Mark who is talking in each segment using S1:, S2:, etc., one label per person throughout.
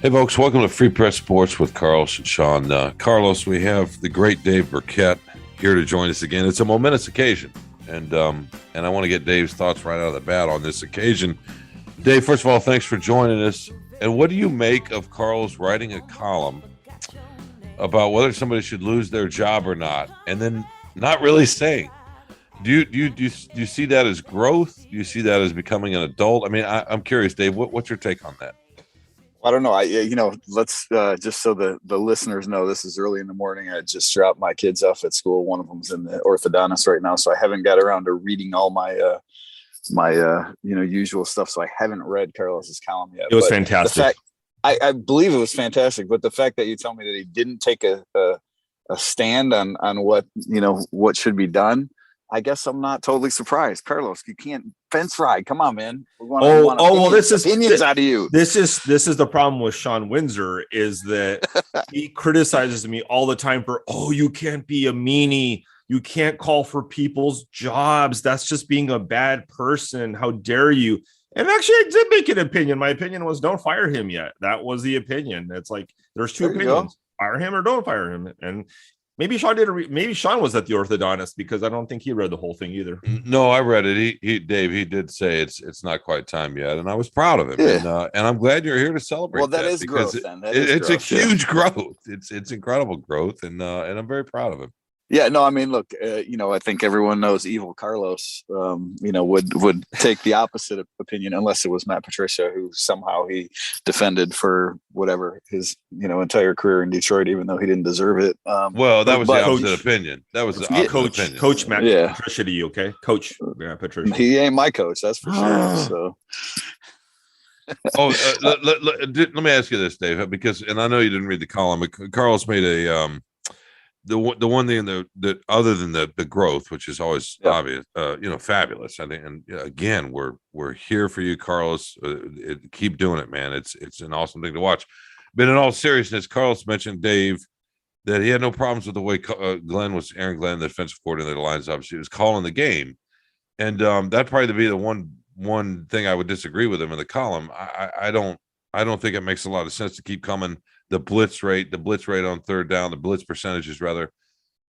S1: Hey, folks, welcome to Free Press Sports with Carlos and Sean. Carlos, we have the great Dave Birkett here to join us again. It's a momentous occasion, and I want to get Dave's thoughts right out of the bat on this occasion. Dave, first of all, thanks for joining us. And what do you make of Carlos writing a column about whether somebody should lose their job or not, and then not really saying? Do you see that as growth? Do you see that as becoming an adult? I mean, I'm curious, Dave. What's your take on that?
S2: I don't know. Let's just so the listeners know, this is early in the morning. I just dropped my kids off at school. One of them's in the orthodontist right now, so I haven't got around to reading all my usual stuff. So I haven't read Carlos's column yet.
S3: It was fantastic.
S2: I believe it was fantastic, but the fact that you tell me that he didn't take a stand on what should be done, I guess I'm not totally surprised. Carlos, you can't fence ride. Come on, man. We want opinions out of you.
S3: This is the problem with Sean Windsor, is that he criticizes me all the time for, you can't be a meanie. You can't call for people's jobs. That's just being a bad person. How dare you? And actually, I did make an opinion. My opinion was don't fire him yet. That was the opinion. It's like there's two opinions: fire him or don't fire him. And maybe Sean maybe Sean was at the orthodontist, because I don't think he read the whole thing either.
S1: No, I read it. Dave, he did say it's not quite time yet, and I was proud of him. Yeah. And I'm glad you're here to celebrate.
S2: Well, that is growth.
S1: It's a huge growth. It's incredible growth, and I'm very proud of him.
S2: Yeah, no, I mean, look, I think everyone knows evil Carlos, would take the opposite opinion, unless it was Matt Patricia, who somehow he defended for whatever his, entire career in Detroit, even though he didn't deserve it.
S1: Well, that was the opposite opinion. That was the opposite opinion.
S3: Coach Matt Patricia to you, okay? Coach Matt Patricia.
S2: He ain't my coach, that's for sure. So.
S1: Let me ask you this, Dave, because, and I know you didn't read the column, but Carlos made a the one thing that other than the growth, which is always obvious, fabulous. I think, and again, we're here for you, Carlos. Keep doing it, man. It's an awesome thing to watch. But in all seriousness, Carlos mentioned, Dave, that he had no problems with the way Aaron Glenn, the defensive coordinator of the Lions, obviously was calling the game, and that'd probably be the one thing I would disagree with him in the column. I don't think it makes a lot of sense to keep coming. The blitz rate on third down, the blitz percentages rather,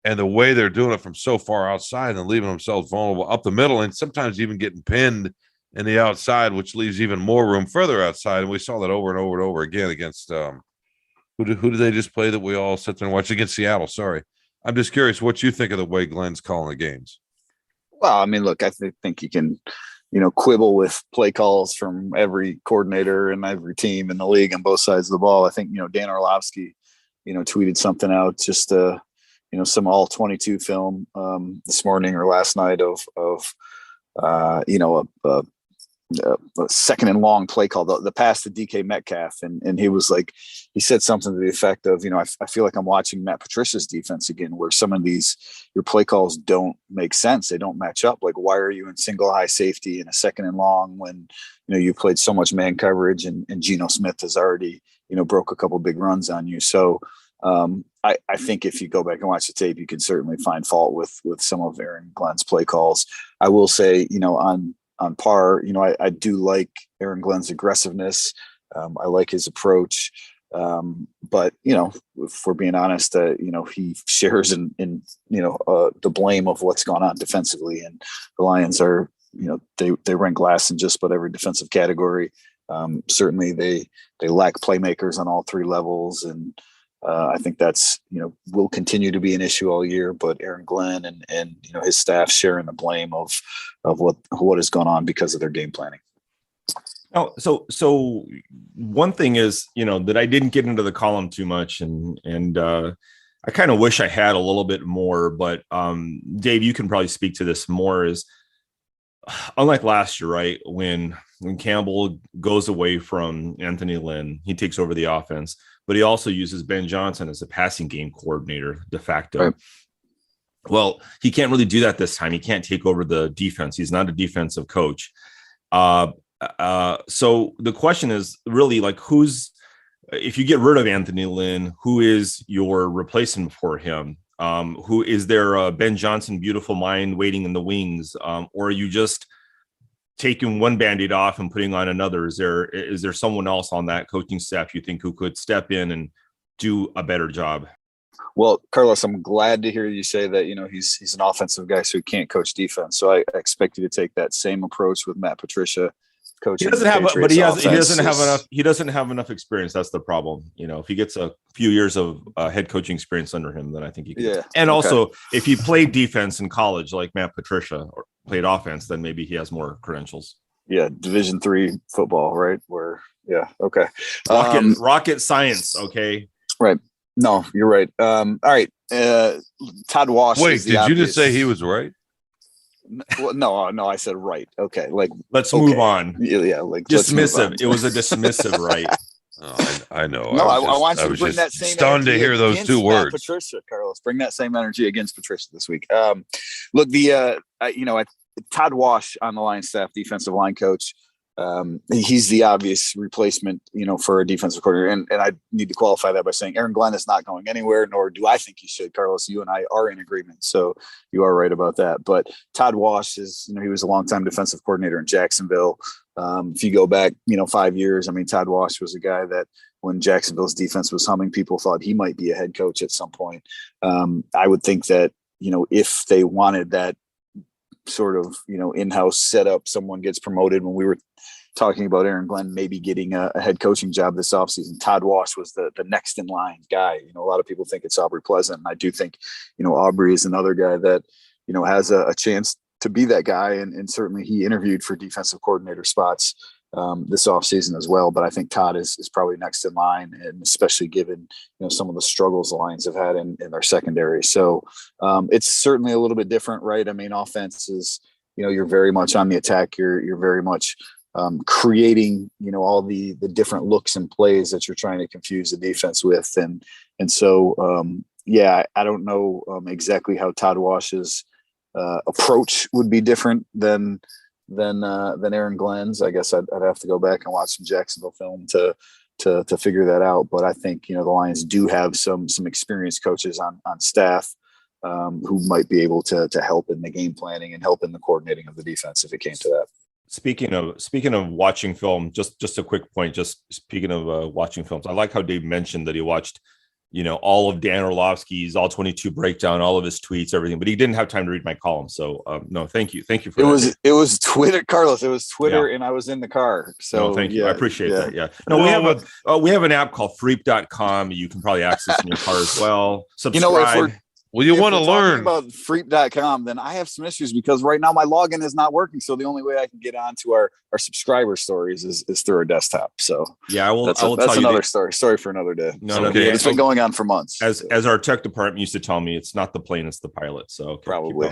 S1: and the way they're doing it from so far outside and leaving themselves vulnerable up the middle, and sometimes even getting pinned in the outside, which leaves even more room further outside. And we saw that over and over and over again against who did they just play that we all sit there and watch against Seattle? Sorry, I'm just curious what you think of the way Glenn's calling the games. Well,
S2: I mean, look, I think you can, quibble with play calls from every coordinator and every team in the league on both sides of the ball. I think, Dan Orlovsky, tweeted something out, just, some all 22 film this morning or last night of a second and long play call, the pass to DK Metcalf. And he was like, he said something to the effect of, I feel like I'm watching Matt Patricia's defense again, where some of your play calls don't make sense. They don't match up. Like, why are you in single high safety in a second and long when, you played so much man coverage and Geno Smith has already, broke a couple big runs on you. So I think if you go back and watch the tape, you can certainly find fault with some of Aaron Glenn's play calls. I will say, on par, I do like Aaron Glenn's aggressiveness. I like his approach. But, if we're being honest, he shares in the blame of what's gone on defensively, and the Lions are, they rank last in just about every defensive category. Certainly they lack playmakers on all three levels. And I think that's, will continue to be an issue all year, but Aaron Glenn and his staff sharing the blame of what has gone on because of their game planning.
S3: Oh, so one thing is, that I didn't get into the column too much, and I kind of wish I had a little bit more, but Dave, you can probably speak to this more, is unlike last year, right? When Campbell goes away from Anthony Lynn, he takes over the offense, but he also uses Ben Johnson as a passing game coordinator de facto. Right. Well, he can't really do that this time. He can't take over the defense. He's not a defensive coach. So the question is really, like, if you get rid of Anthony Lynn, who is your replacement for him? Who is there? Ben Johnson, beautiful mind waiting in the wings, or are you just taking one Band-Aid off and putting on another? Is there someone else on that coaching staff you think who could step in and do a better job?
S2: Well, Carlos, I'm glad to hear you say that, he's an offensive guy, so he can't coach defense. So I expect you to take that same approach with Matt Patricia. He doesn't
S3: have enough experience. That's the problem. If he gets a few years of head coaching experience under him, then I think he can.
S2: Yeah.
S3: And also, if he played defense in college like Matt Patricia, or played offense, then maybe he has more credentials.
S2: Yeah, Division III football, right? Okay.
S3: Rocket science, okay.
S2: Right. No, you're right. All right. Todd Wash.
S1: Wait, did you just say he was right?
S2: Well, no, I said right. Okay,
S3: let's move on.
S2: Yeah,
S3: dismissive. It was a dismissive right.
S1: Oh, I know.
S2: No, I want you to bring that same
S1: stunned to hear those two words.
S2: Patricia, Carlos, bring that same energy against Patricia this week. Look, Todd Wash on the Lions staff, defensive line coach. He's the obvious replacement, for a defensive coordinator. And I need to qualify that by saying Aaron Glenn is not going anywhere, nor do I think he should. Carlos, you and I are in agreement. So you are right about that. But Todd Wash is, he was a longtime defensive coordinator in Jacksonville. If you go back, 5 years, Todd Wash was a guy that when Jacksonville's defense was humming, people thought he might be a head coach at some point. I would think that, if they wanted that sort of, in-house setup, someone gets promoted. When we were talking about Aaron Glenn maybe getting a head coaching job this offseason, Todd Wash was the next in line guy. A lot of people think it's Aubrey Pleasant. And I do think, Aubrey is another guy that, has a chance to be that guy. And certainly he interviewed for defensive coordinator spots this offseason as well. But I think Todd is probably next in line, and especially given, some of the struggles the Lions have had in their secondary. So it's certainly a little bit different, right? Offense is, you're very much on the attack. You're very much creating, all the different looks and plays that you're trying to confuse the defense with. And so, I don't know exactly how Todd Wash's approach would be different than Aaron Glenn's. I guess I'd have to go back and watch some Jacksonville film to figure that out. But I think, the Lions do have some experienced coaches on staff who might be able to help in the game planning and help in the coordinating of the defense if it came to that.
S3: Speaking of watching film, just a quick point. Just speaking of watching films, I like how Dave mentioned that he watched, all of Dan Orlovsky's all 22 breakdown, all of his tweets, everything, but he didn't have time to read my column. So no, thank you for that. It
S2: was Twitter, Carlos. It was Twitter, and I was in the car. So
S3: no, thank you. I appreciate that. Yeah. No, we have an app called Freep.com. You can probably access in your car as well. Subscribe.
S1: Well, you want to learn
S2: about Freep.com, then I have some issues because right now my login is not working. So the only way I can get onto our subscriber stories is through our desktop. So
S3: yeah,
S2: that's another story. Story for another day. It's been going on for months.
S3: As our tech department used to tell me, it's not the plane, it's the pilot. So
S2: probably.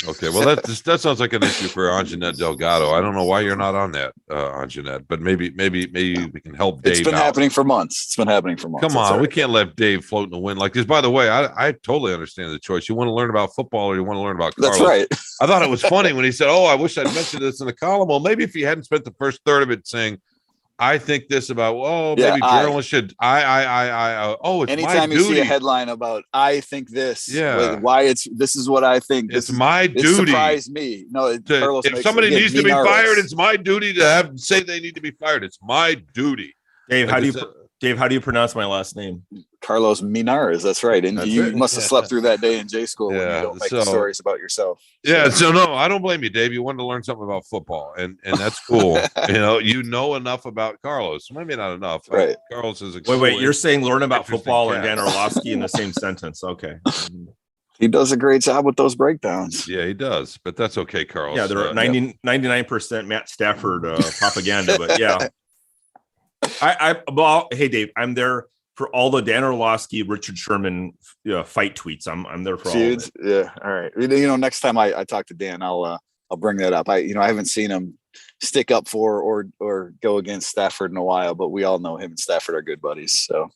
S1: Okay, well that sounds like an issue for Anjanette Delgado. I don't know why you're not on that, Anjanette, but maybe we can help Dave.
S2: It's been happening for months. Come
S1: on, we can't let Dave float in the wind like this. By the way, I totally understand the choice. You want to learn about football, or you want to learn about Carlos.
S2: That's right.
S1: I thought it was funny when he said, "Oh, I wish I'd mentioned this in the column." Well, maybe if he hadn't spent the first third of it saying, I think this about, maybe journalists should. It's
S2: anytime
S1: my
S2: you
S1: duty.
S2: See a headline about, I think this.
S1: Yeah.
S2: This is what I think.
S1: It's my duty.
S2: It surprised me. No,
S1: if somebody needs to be fired, it's my duty to say they need to be fired. It's my duty.
S3: Dave, how do you pronounce my last name?
S2: Carlos Minares. That's right. And you must have slept through that day in J school when you don't make stories about yourself.
S1: Yeah. So no, I don't blame you, Dave. You wanted to learn something about football, and that's cool. you know enough about Carlos. Maybe not enough.
S2: Right.
S1: Carlos is
S3: wait. You're saying learn about football and Dan Orlovsky in the same sentence? Okay.
S2: He does a great job with those breakdowns.
S1: Yeah, he does. But that's okay, Carlos.
S3: Yeah, they're 99% Matt Stafford propaganda. But yeah. Hey Dave, I'm there for all the Dan Orlovsky, Richard Sherman fight tweets. I'm there for
S2: feuds.
S3: All of it.
S2: Yeah, all right. Next time I talk to Dan, I'll bring that up. I haven't seen him stick up for or go against Stafford in a while, but we all know him and Stafford are good buddies. So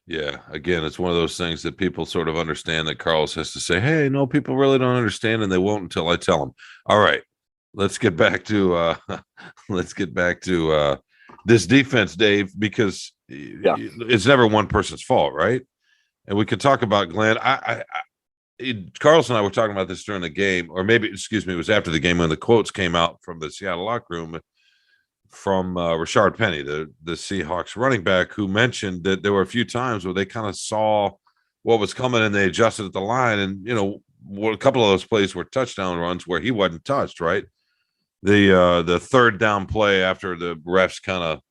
S1: yeah, again, it's one of those things that people sort of understand that Carlos has to say, hey, no, people really don't understand, and they won't until I tell them. All right, let's get back to this defense, Dave, because it's never one person's fault, right? And we could talk about Glenn. Carlos and I were talking about this during the game, or maybe, excuse me, it was after the game when the quotes came out from the Seattle locker room from Rashard Penny, the Seahawks running back, who mentioned that there were a few times where they kind of saw what was coming and they adjusted at the line. And, a couple of those plays were touchdown runs where he wasn't touched, right? The third down play after the refs kind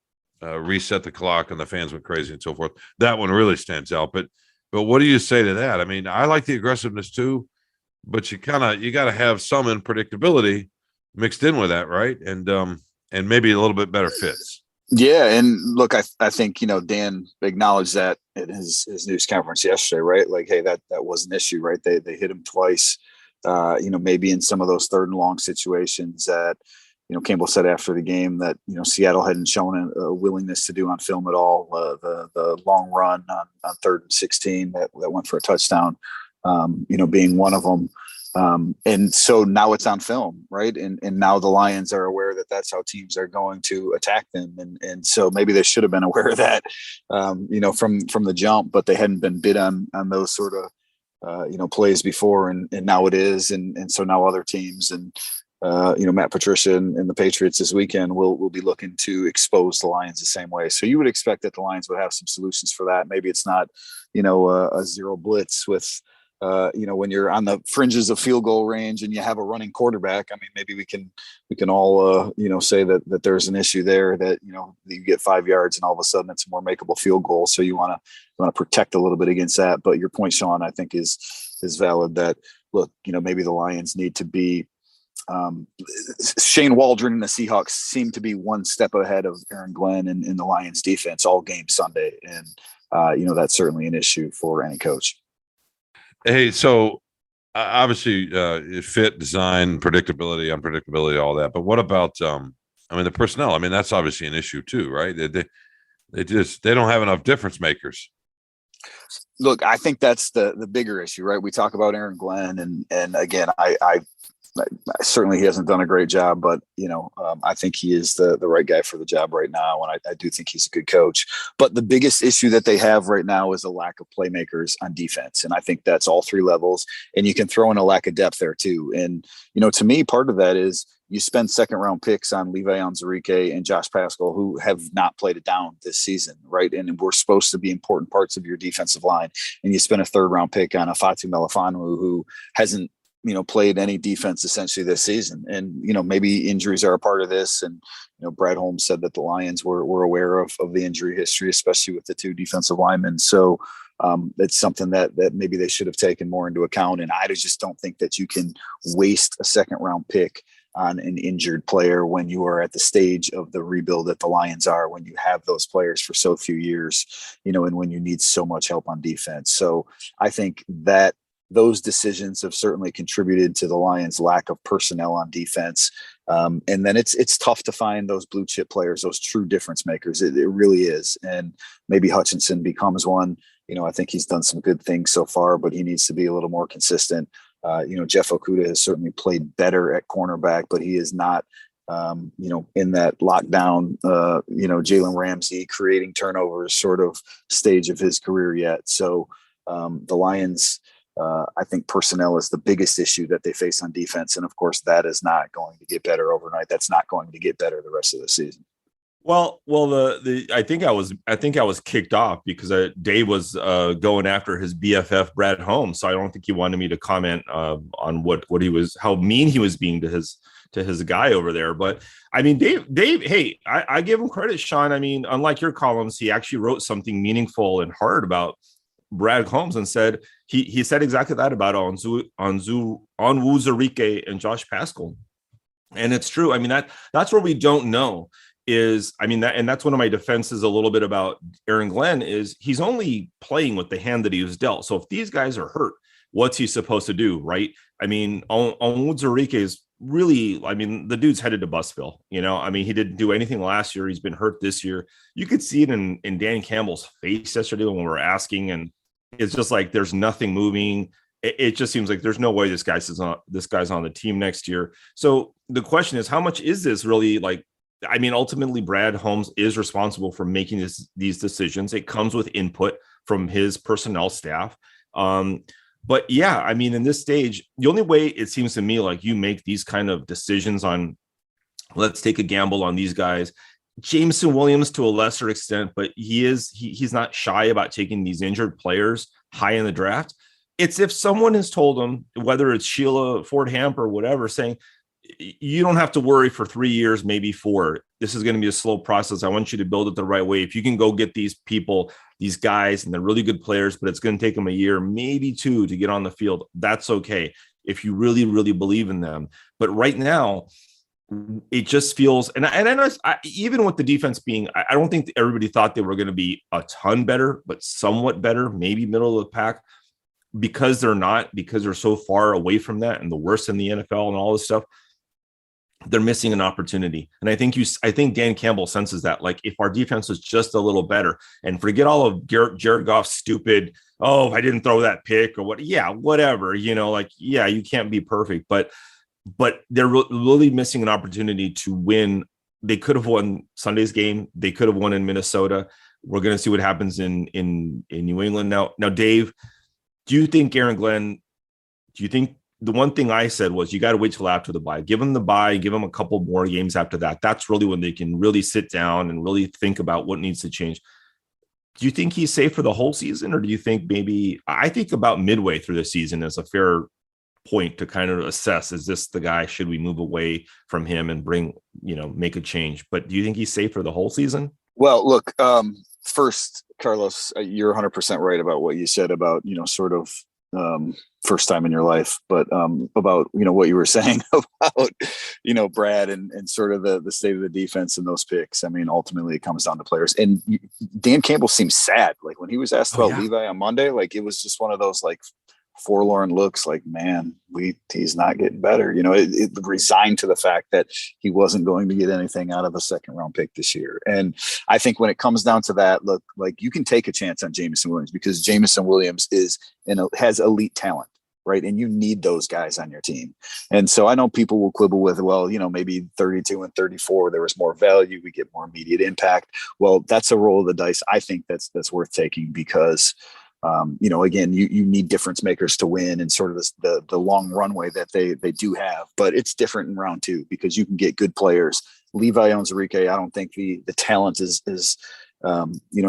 S1: of reset the clock and the fans went crazy and so forth. That one really stands out. But what do you say to that? I mean, I like the aggressiveness too, but you got to have some unpredictability mixed in with that, right? And maybe a little bit better fits.
S2: Yeah, and look, I think Dan acknowledged that in his news conference yesterday, right? Like, hey, that was an issue, right? They hit him twice. Maybe in some of those third and long situations that Campbell said after the game that Seattle hadn't shown a willingness to do on film at all. The long run on 3rd and 16 that went for a touchdown, being one of them. And so now it's on film, right? And now the Lions are aware that that's how teams are going to attack them. And so maybe they should have been aware of that, from the jump, but they hadn't been bid on those sort of, plays before. And now it is. And so now other teams and, Matt Patricia and the Patriots this weekend will be looking to expose the Lions the same way. So you would expect that the Lions would have some solutions for that. Maybe it's not, a zero blitz with, when you're on the fringes of field goal range and you have a running quarterback. I mean, maybe we can all, say that there's an issue there that, you get 5 yards and all of a sudden it's a more makeable field goal. So you want to protect a little bit against that. But your point, Sean, I think is valid that, look, maybe the Lions need to be, Shane Waldron and the Seahawks seem to be one step ahead of Aaron Glenn in the Lions defense all game Sunday. And, that's certainly an issue for any coach.
S1: Hey, so obviously fit, design, predictability, unpredictability, all that. But what about, the personnel? I mean, that's obviously an issue too, right? They don't have enough difference makers.
S2: Look, I think that's the bigger issue, right? We talk about Aaron Glenn and again, I certainly he hasn't done a great job, but I think he is the right guy for the job right now, and I do think he's a good coach. But the biggest issue that they have right now is a lack of playmakers on defense, and I think that's all three levels. And you can throw in a lack of depth there too. And to me, part of that is you spend second-round picks on Levi Onwuzurike and Josh Paschal, who have not played it down this season, right? And we're supposed to be important parts of your defensive line, and you spend a third-round pick on a Fatu Melifonwu who hasn't played any defense essentially this season. And, maybe injuries are a part of this. And, Brad Holmes said that the Lions were aware of the injury history, especially with the two defensive linemen. So it's something that maybe they should have taken more into account. And I just don't think that you can waste a second round pick on an injured player when you are at the stage of the rebuild that the Lions are, when you have those players for so few years, and when you need so much help on defense. So I think that those decisions have certainly contributed to the Lions' lack of personnel on defense. And then it's tough to find those blue chip players, those true difference makers. It really is. And maybe Hutchinson becomes one. I think he's done some good things so far, but he needs to be a little more consistent. Jeff Okudah has certainly played better at cornerback, but he is not, in that lockdown, Jalen Ramsey creating turnovers sort of stage of his career yet. So the Lions, I think personnel is the biggest issue that they face on defense. And of course that is not going to get better overnight. That's not going to get better the rest of the season.
S3: Well, I think I was kicked off because Dave was going after his BFF Brad Holmes. So I don't think he wanted me to comment on how mean he was being to his guy over there. But I mean, Dave, hey, I give him credit, Sean. I mean, unlike your columns, he actually wrote something meaningful and hard about Brad Holmes and said he said exactly that about Onwuzurike and Josh Paschal. And it's true. I mean, that's where we don't know is, I mean, that's one of my defenses a little bit about Aaron Glenn is he's only playing with the hand that he was dealt. So if these guys are hurt, what's he supposed to do? Right. I mean, Onwuzurike is really, I mean, the dude's headed to Busville, I mean, he didn't do anything last year. He's been hurt this year. You could see it in Dan Campbell's face yesterday when we were asking, and it's just like, there's nothing moving. It just seems like there's no way this guy's on the team next year. So the question is, how much is this really like, I mean, ultimately Brad Holmes is responsible for making these decisions. It comes with input from his personnel staff. But yeah, I mean, in this stage, the only way it seems to me like you make these kind of decisions on, let's take a gamble on these guys. Jameson Williams to a lesser extent, but he's not shy about taking these injured players high in the draft. It's if someone has told him, whether it's Sheila Ford Hamp or whatever, saying, you don't have to worry for 3 years, maybe 4. This is going to be a slow process. I want you to build it the right way. If you can go get these people, these guys, and they're really good players, but it's going to take them a year, maybe 2 to get on the field, that's okay if you really, really believe in them. But right now, it just feels, and I know even with the defense being, I don't think everybody thought they were going to be a ton better, but somewhat better, maybe middle of the pack, because they're not, because they're so far away from that and the worst in the NFL and all this stuff. They're missing an opportunity. And I think Dan Campbell senses that, like, if our defense was just a little better, and forget all of Jared Goff's stupid, oh, if I didn't throw that pick or what, yeah, whatever, like, yeah, you can't be perfect, but they're really missing an opportunity to win. They could have won Sunday's game. They could have won in Minnesota. We're going to see what happens in New England. Now, Dave, do you think Aaron Glenn, the one thing I said was you got to wait till after the bye, give them the bye, give them a couple more games after that. That's really when they can really sit down and really think about what needs to change. Do you think he's safe for the whole season? Or do you think I think about midway through the season as a fair point to kind of assess, is this the guy? Should we move away from him and make a change? But do you think he's safe for the whole season?
S2: Well, look, first, Carlos, you're 100% right about what you said about, sort of first time in your life, but about, what you were saying about, Brad and sort of the state of the defense and those picks. I mean, ultimately it comes down to players. And Dan Campbell seems sad. Like when he was asked about Levi on Monday, like it was just one of those like forlorn looks, like, man, he's not getting better. It resigned to the fact that he wasn't going to get anything out of a second round pick this year. And I think when it comes down to that, look, like you can take a chance on Jameson Williams because Jameson Williams has elite talent, right? And you need those guys on your team. And so I know people will quibble with, well, maybe 32 and 34, there was more value. We get more immediate impact. Well, that's a roll of the dice. I think that's worth taking because again, you need difference makers to win and sort of the long runway that they do have, but it's different in round 2 because you can get good players. Levi Onwuzurike, I don't think the talent is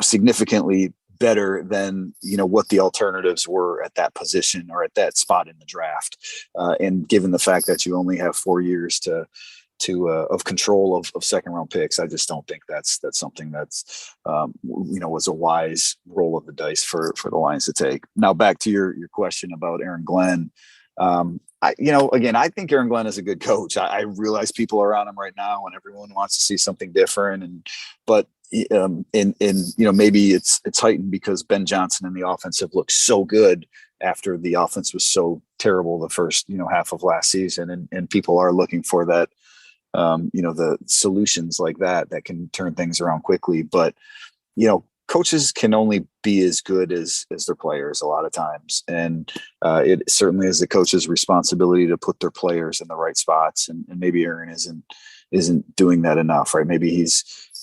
S2: significantly better than, what the alternatives were at that position or at that spot in the draft. And given the fact that you only have 4 years of control of second round picks, I just don't think that's something that's was a wise roll of the dice for the Lions to take. Now back to your question about Aaron Glenn. I think Aaron Glenn is a good coach. I realize people are on him right now and everyone wants to see something different, but maybe it's heightened because Ben Johnson and the offense have looked so good after the offense was so terrible the first half of last season, and people are looking for that. The solutions like that can turn things around quickly, but, coaches can only be as good as their players a lot of times. And it certainly is the coach's responsibility to put their players in the right spots. And maybe Aaron isn't doing that enough, right? Maybe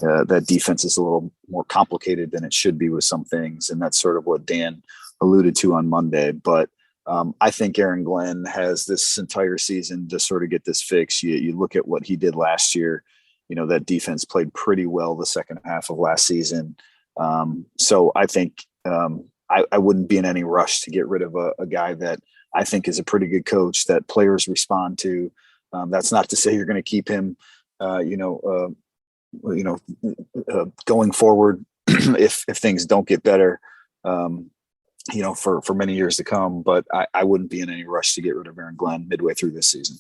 S2: that defense is a little more complicated than it should be with some things. And that's sort of what Dan alluded to on Monday, but I think Aaron Glenn has this entire season to sort of get this fixed. You look at what he did last year, that defense played pretty well the second half of last season. So I think I wouldn't be in any rush to get rid of a guy that I think is a pretty good coach that players respond to. That's not to say you're going to keep him, going forward if things don't get better. For many years to come, but I wouldn't be in any rush to get rid of Aaron Glenn midway through this season.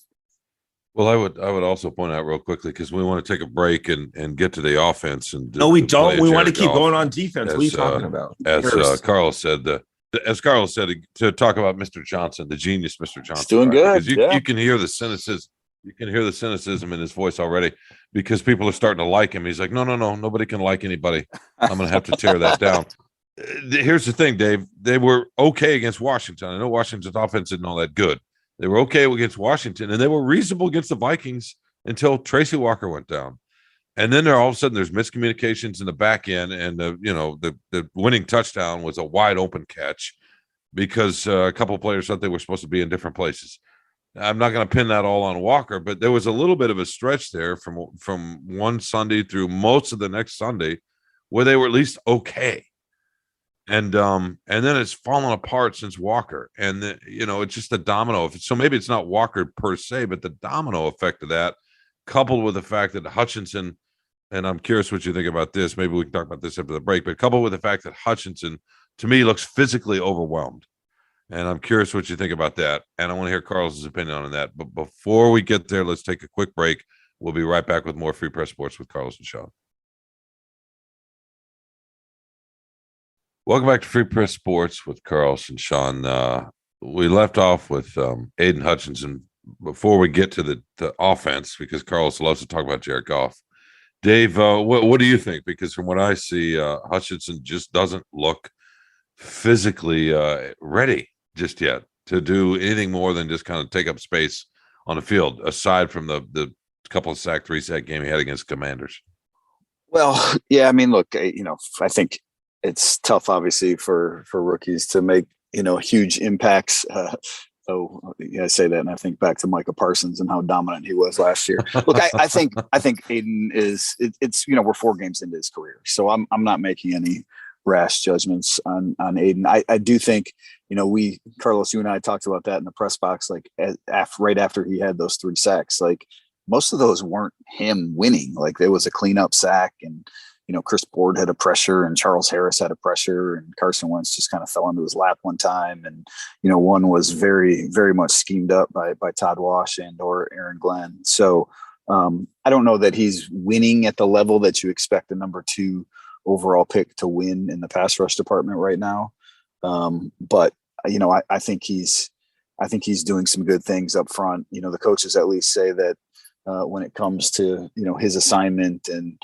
S1: Well, I would also point out real quickly, because we want to take a break and get to the offense. And
S3: no, we don't. We want to keep going on defense. What are you talking about?
S1: As Carlos said, to talk about Mr. Johnson, the genius, Mr. Johnson.
S2: He's doing good.
S1: You can hear the cynicism. You can hear the cynicism in his voice already because people are starting to like him. He's like, no, nobody can like anybody. I'm going to have to tear that down. Here's the thing, Dave. They were okay against Washington. I know Washington's offense isn't all that good. They were okay against Washington, and they were reasonable against the Vikings until Tracy Walker went down. And then all of a sudden there's miscommunications in the back end, and the winning touchdown was a wide open catch. because a couple of players thought they were supposed to be in different places. I'm not going to pin that all on Walker, but there was a little bit of a stretch there from one Sunday through most of the next Sunday where they were at least okay. And then it's fallen apart since Walker. And it's just a domino. So maybe it's not Walker per se, but the domino effect of that, coupled with the fact that Hutchinson, and I'm curious what you think about this. Maybe we can talk about this after the break, but coupled with the fact that Hutchinson, to me, looks physically overwhelmed. And I'm curious what you think about that. And I want to hear Carl's opinion on that. But before we get there, let's take a quick break. We'll be right back with more Free Press Sports with Carlos and Sean. Welcome back to Free Press Sports with Carlos and Sean. We left off with Aiden Hutchinson. Before we get to the offense, because Carlos loves to talk about Jared Goff. Dave, what do you think? Because from what I see, Hutchinson just doesn't look physically ready just yet to do anything more than just kind of take up space on the field, aside from the couple of sack, 3-sack game he had against Commanders.
S2: Well, yeah, I mean, look, I think it's tough, obviously, for rookies to make, huge impacts. So I say that, and I think back to Micah Parsons and how dominant he was last year. Look, I think Aiden is. It's we're 4 games into his career, so I'm not making any rash judgments on Aiden. I do think, Carlos, you and I talked about that in the press box, like right after he had those 3 sacks, like most of those weren't him winning. Like there was a cleanup sack, and Chris Board had a pressure, and Charles Harris had a pressure, and Carson Wentz just kind of fell into his lap one time. And, one was very, very much schemed up by Todd Wash or Aaron Glenn. So I don't know that he's winning at the level that you expect the number 2 overall pick to win in the pass rush department right now. But I think he's doing some good things up front. The coaches at least say that when it comes to, his assignment and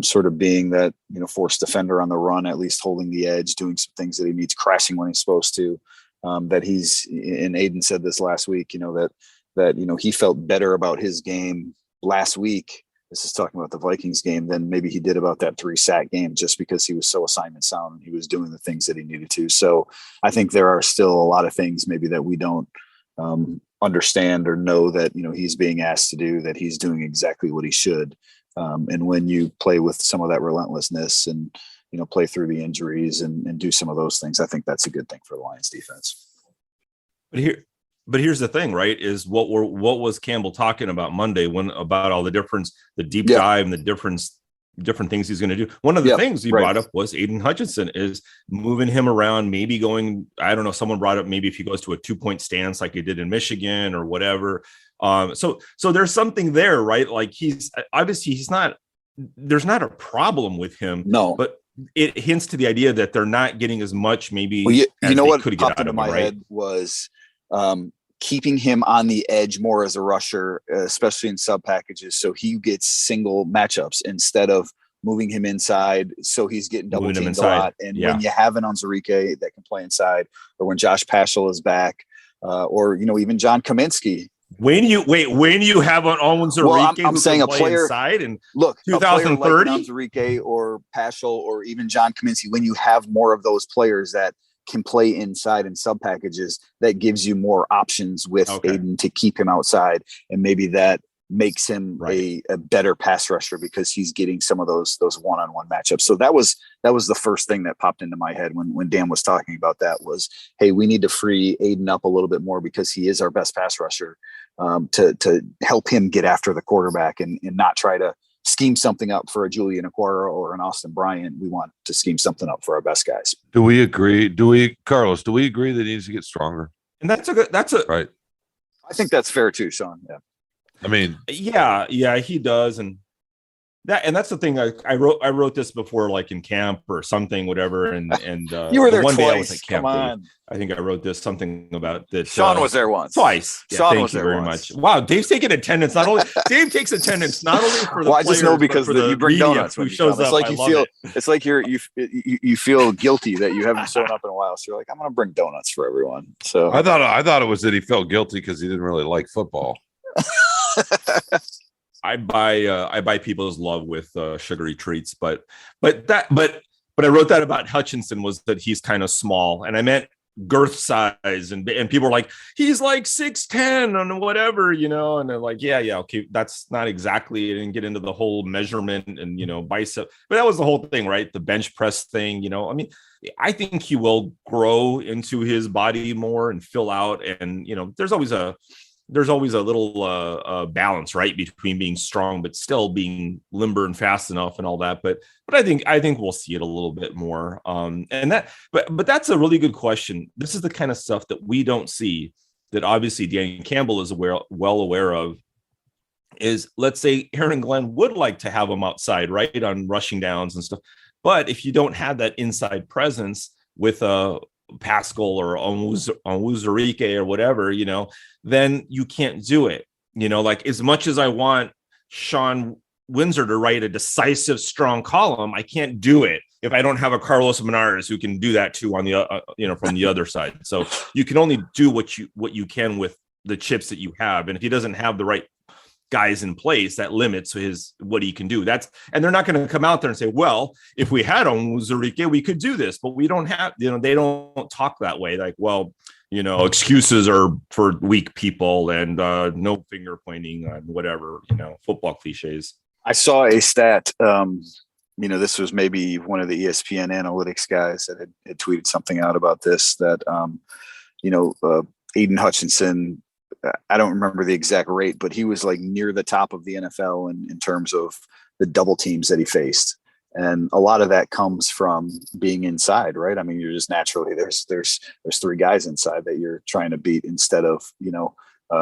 S2: sort of being that, force defender on the run, at least holding the edge, doing some things that he needs, crashing when he's supposed to, that he's, and Aiden said this last week, that he felt better about his game last week. This is talking about the Vikings game than maybe he did about that 3-sack game, just because he was so assignment sound and he was doing the things that he needed to. So I think there are still a lot of things maybe that we don't understand or know that, he's being asked to do, that he's doing exactly what he should. And when you play with some of that relentlessness and, play through the injuries and do some of those things, I think that's a good thing for the Lions defense.
S3: But here's the thing, right? Is what was Campbell talking about Monday about all the difference, the deep dive and the different things he's going to do. One of the things he brought up was Aiden Hutchinson is moving him around, maybe going, I don't know, someone brought up maybe if he goes to a 2-point stance like he did in Michigan or whatever. So there's something there, right? Like he's not, there's not a problem with him.
S2: No,
S3: but it hints to the idea that they're not getting as much maybe.
S2: Well,
S3: as they
S2: what
S3: could
S2: popped
S3: get out
S2: into
S3: of
S2: my
S3: him, right?
S2: head was keeping him on the edge more as a rusher, especially in sub packages. So he gets single matchups instead of moving him inside. So he's getting double teamed a lot. And when you have an Onwuzurike that can play inside, or when Josh Paschal is back, or, even John Kaminsky.
S3: When you have an Onwuzurike,
S2: I'm saying a player
S3: inside and
S2: look,
S3: 2030
S2: like Onwuzurike or Paschal or even John Kaminsky, when you have more of those players that can play inside in sub packages, that gives you more options with Aiden to keep him outside, and maybe that makes him a better pass rusher because he's getting some of those one-on-one matchups. So that was the first thing that popped into my head when Dan was talking about that was, hey, we need to free Aiden up a little bit more because he is our best pass rusher, to help him get after the quarterback and not try to scheme something up for a Julian Okwara or an Austin Bryant. We want to scheme something up for our best guys.
S1: Do we agree? Carlos, do we agree that he needs to get stronger?
S3: And that's
S1: right.
S2: I think that's fair too, Sean. Yeah.
S1: I mean,
S3: yeah, he does. And that's the thing. I wrote this before, like in camp or something, whatever. And
S2: you were there
S3: one
S2: twice.
S3: day I was at camp.
S2: Come on.
S3: I think I wrote this something about that.
S2: Sean was there once.
S3: Twice. Yeah,
S2: Sean
S3: thank
S2: was
S3: you
S2: there
S3: very
S2: once.
S3: much. Wow, Dave's taking attendance. Not only Dave takes attendance, not only for the
S2: I just know because you bring donuts
S3: who
S2: when you
S3: shows
S2: come.
S3: up.
S2: It's like it's like you feel guilty that you haven't shown up in a while. So you're like, I'm going to bring donuts for everyone. So
S1: I thought it was that he felt guilty because he didn't really like football.
S3: I buy people's love with sugary treats, but I wrote that about Hutchinson was that he's kind of small, and I meant girth size, and people are like, he's like 6'10" and whatever, and they're like, yeah, okay, that's not exactly. I didn't get into the whole measurement and bicep, but that was the whole thing, right? The bench press thing, I mean, I think he will grow into his body more and fill out, and there's always a little balance, right, between being strong but still being limber and fast enough and all that. But I think we'll see it a little bit more. But that's a really good question. This is the kind of stuff that we don't see, that obviously Dan Campbell is well aware of. Is, let's say Aaron Glenn would like to have him outside, right, on rushing downs and stuff. But if you don't have that inside presence with a Pascal or Onwuzurike or whatever, then you can't do it. Like, as much as I want Sean Windsor to write a decisive, strong column, I can't do it if I don't have a Carlos Menarez who can do that too on the from the other side. So you can only do what you can with the chips that you have, and if he doesn't have the right guys in place, that limits what he can do. And they're not going to come out there and say, well, if we had Onwuzurike, we could do this, but we don't have, they don't talk that way. Like, well, excuses are for weak people, and no finger pointing on whatever, football cliches.
S2: I saw a stat, this was maybe one of the ESPN analytics guys that had tweeted something out about this, that, Aiden Hutchinson, I don't remember the exact rate, but he was like near the top of the NFL in terms of the double teams that he faced. And a lot of that comes from being inside, right? I mean, you're just naturally, there's three guys inside that you're trying to beat, instead of,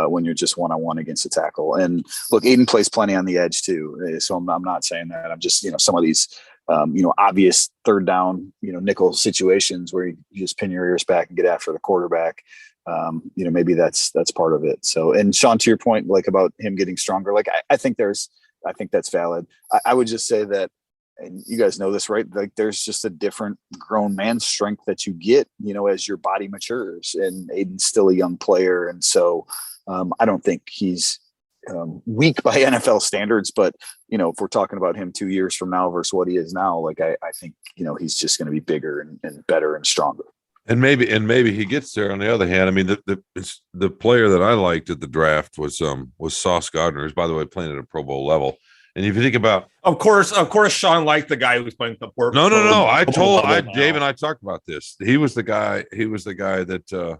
S2: when you're just one-on-one against a tackle. And look, Aiden plays plenty on the edge too. So I'm not saying that. I'm just, some of these, obvious third down, nickel situations where you just pin your ears back and get after the quarterback. Maybe that's part of it. So, and Sean, to your point, like about him getting stronger, like I think that's valid. I would just say that, and you guys know this, right? Like, there's just a different grown man strength that you get, as your body matures, and Aiden's still a young player. And so, I don't think he's weak by NFL standards, but if we're talking about him 2 years from now versus what he is now, like I think, he's just going to be bigger and better and stronger.
S1: And maybe he gets there. On the other hand, I mean, the player that I liked at the draft was Sauce Gardner, who's, by the way, playing at a Pro Bowl level. And if you think about, of course,
S3: Sean liked the guy who was playing the Pro.
S1: No. Dave and I talked about this. He was the guy that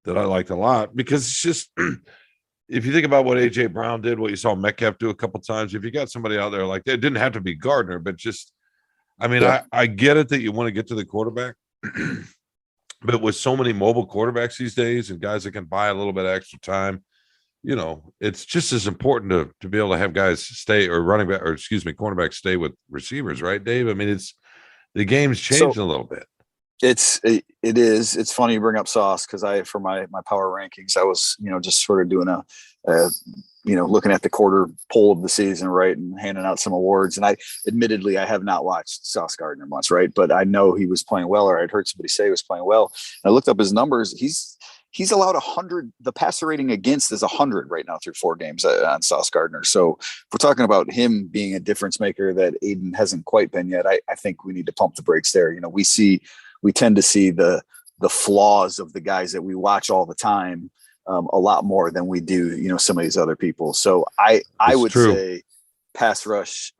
S1: I liked a lot, because it's just, if you think about what AJ Brown did, what you saw Metcalf do a couple times, if you got somebody out there like that, it didn't have to be Gardner, but just, I mean, yeah. I get it that you want to get to the quarterback. But with so many mobile quarterbacks these days, and guys that can buy a little bit of extra time, it's just as important to be able to have guys stay, or cornerbacks stay with receivers, right, Dave? I mean, the game's changed a little bit.
S2: It is. It's funny you bring up Sauce, because for my power rankings, I was, just sort of doing looking at the quarter poll of the season, right, and handing out some awards. And I have not watched Sauce Gardner much, right, but I know he was playing well, or I'd heard somebody say he was playing well. And I looked up his numbers. He's allowed 100. The passer rating against is 100 right now through 4 games on Sauce Gardner. So if we're talking about him being a difference maker that Aiden hasn't quite been yet, I think we need to pump the brakes there. We tend to see the flaws of the guys that we watch all the time a lot more than we do, some of these other people. So I would say pass rush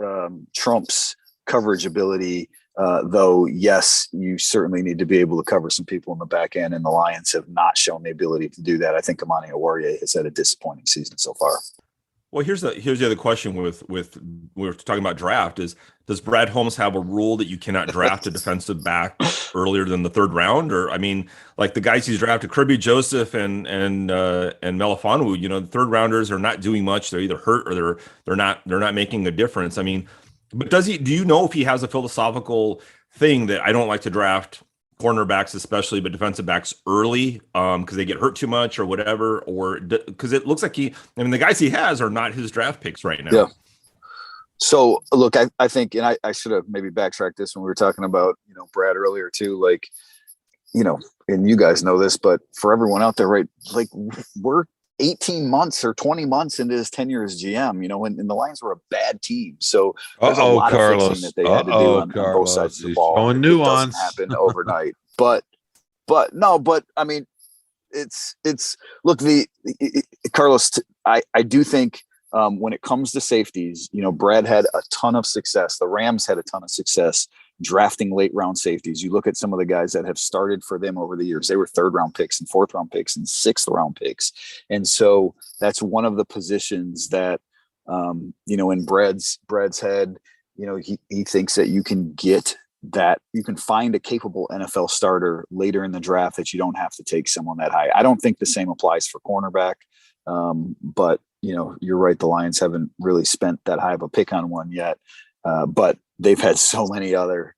S2: trumps coverage ability, though, yes, you certainly need to be able to cover some people in the back end, and the Lions have not shown the ability to do that. I think Amani Oruwariye has had a disappointing season so far.
S3: Well, here's the other question with we're talking about draft is, does Brad Holmes have a rule that you cannot draft a defensive back earlier than the 3rd round? Or, I mean, like the guys he's drafted, Kirby Joseph and Melifonwu, the 3rd rounders are not doing much. They're either hurt or they're not making a difference. I mean, but do you know if he has a philosophical thing that I don't like to draft cornerbacks especially, but defensive backs early because they get hurt too much or whatever, or because it looks like the guys he has are not his draft picks right now.
S2: Yeah. So look, I think, and I should have maybe backtracked this when we were talking about, Brad earlier too, like, and you guys know this, but for everyone out there, right, like we're 18 months or 20 months into his tenure as GM, and the Lions were a bad team. So there's a lot of fixing that they had to do on both sides of the ball.
S1: Showing nuance.
S2: It doesn't happen overnight. But but I mean, it's look, Carlos, I do think when it comes to safeties, Brad had a ton of success. The Rams had a ton of success drafting late round safeties. You look at some of the guys that have started for them over the years. They were 3rd round picks and 4th round picks and 6th round picks. And so that's one of the positions that, in Brad's head, he thinks that you can get that, you can find a capable NFL starter later in the draft that you don't have to take someone that high. I don't think the same applies for cornerback. But you're right. The Lions haven't really spent that high of a pick on one yet. But they've had so many other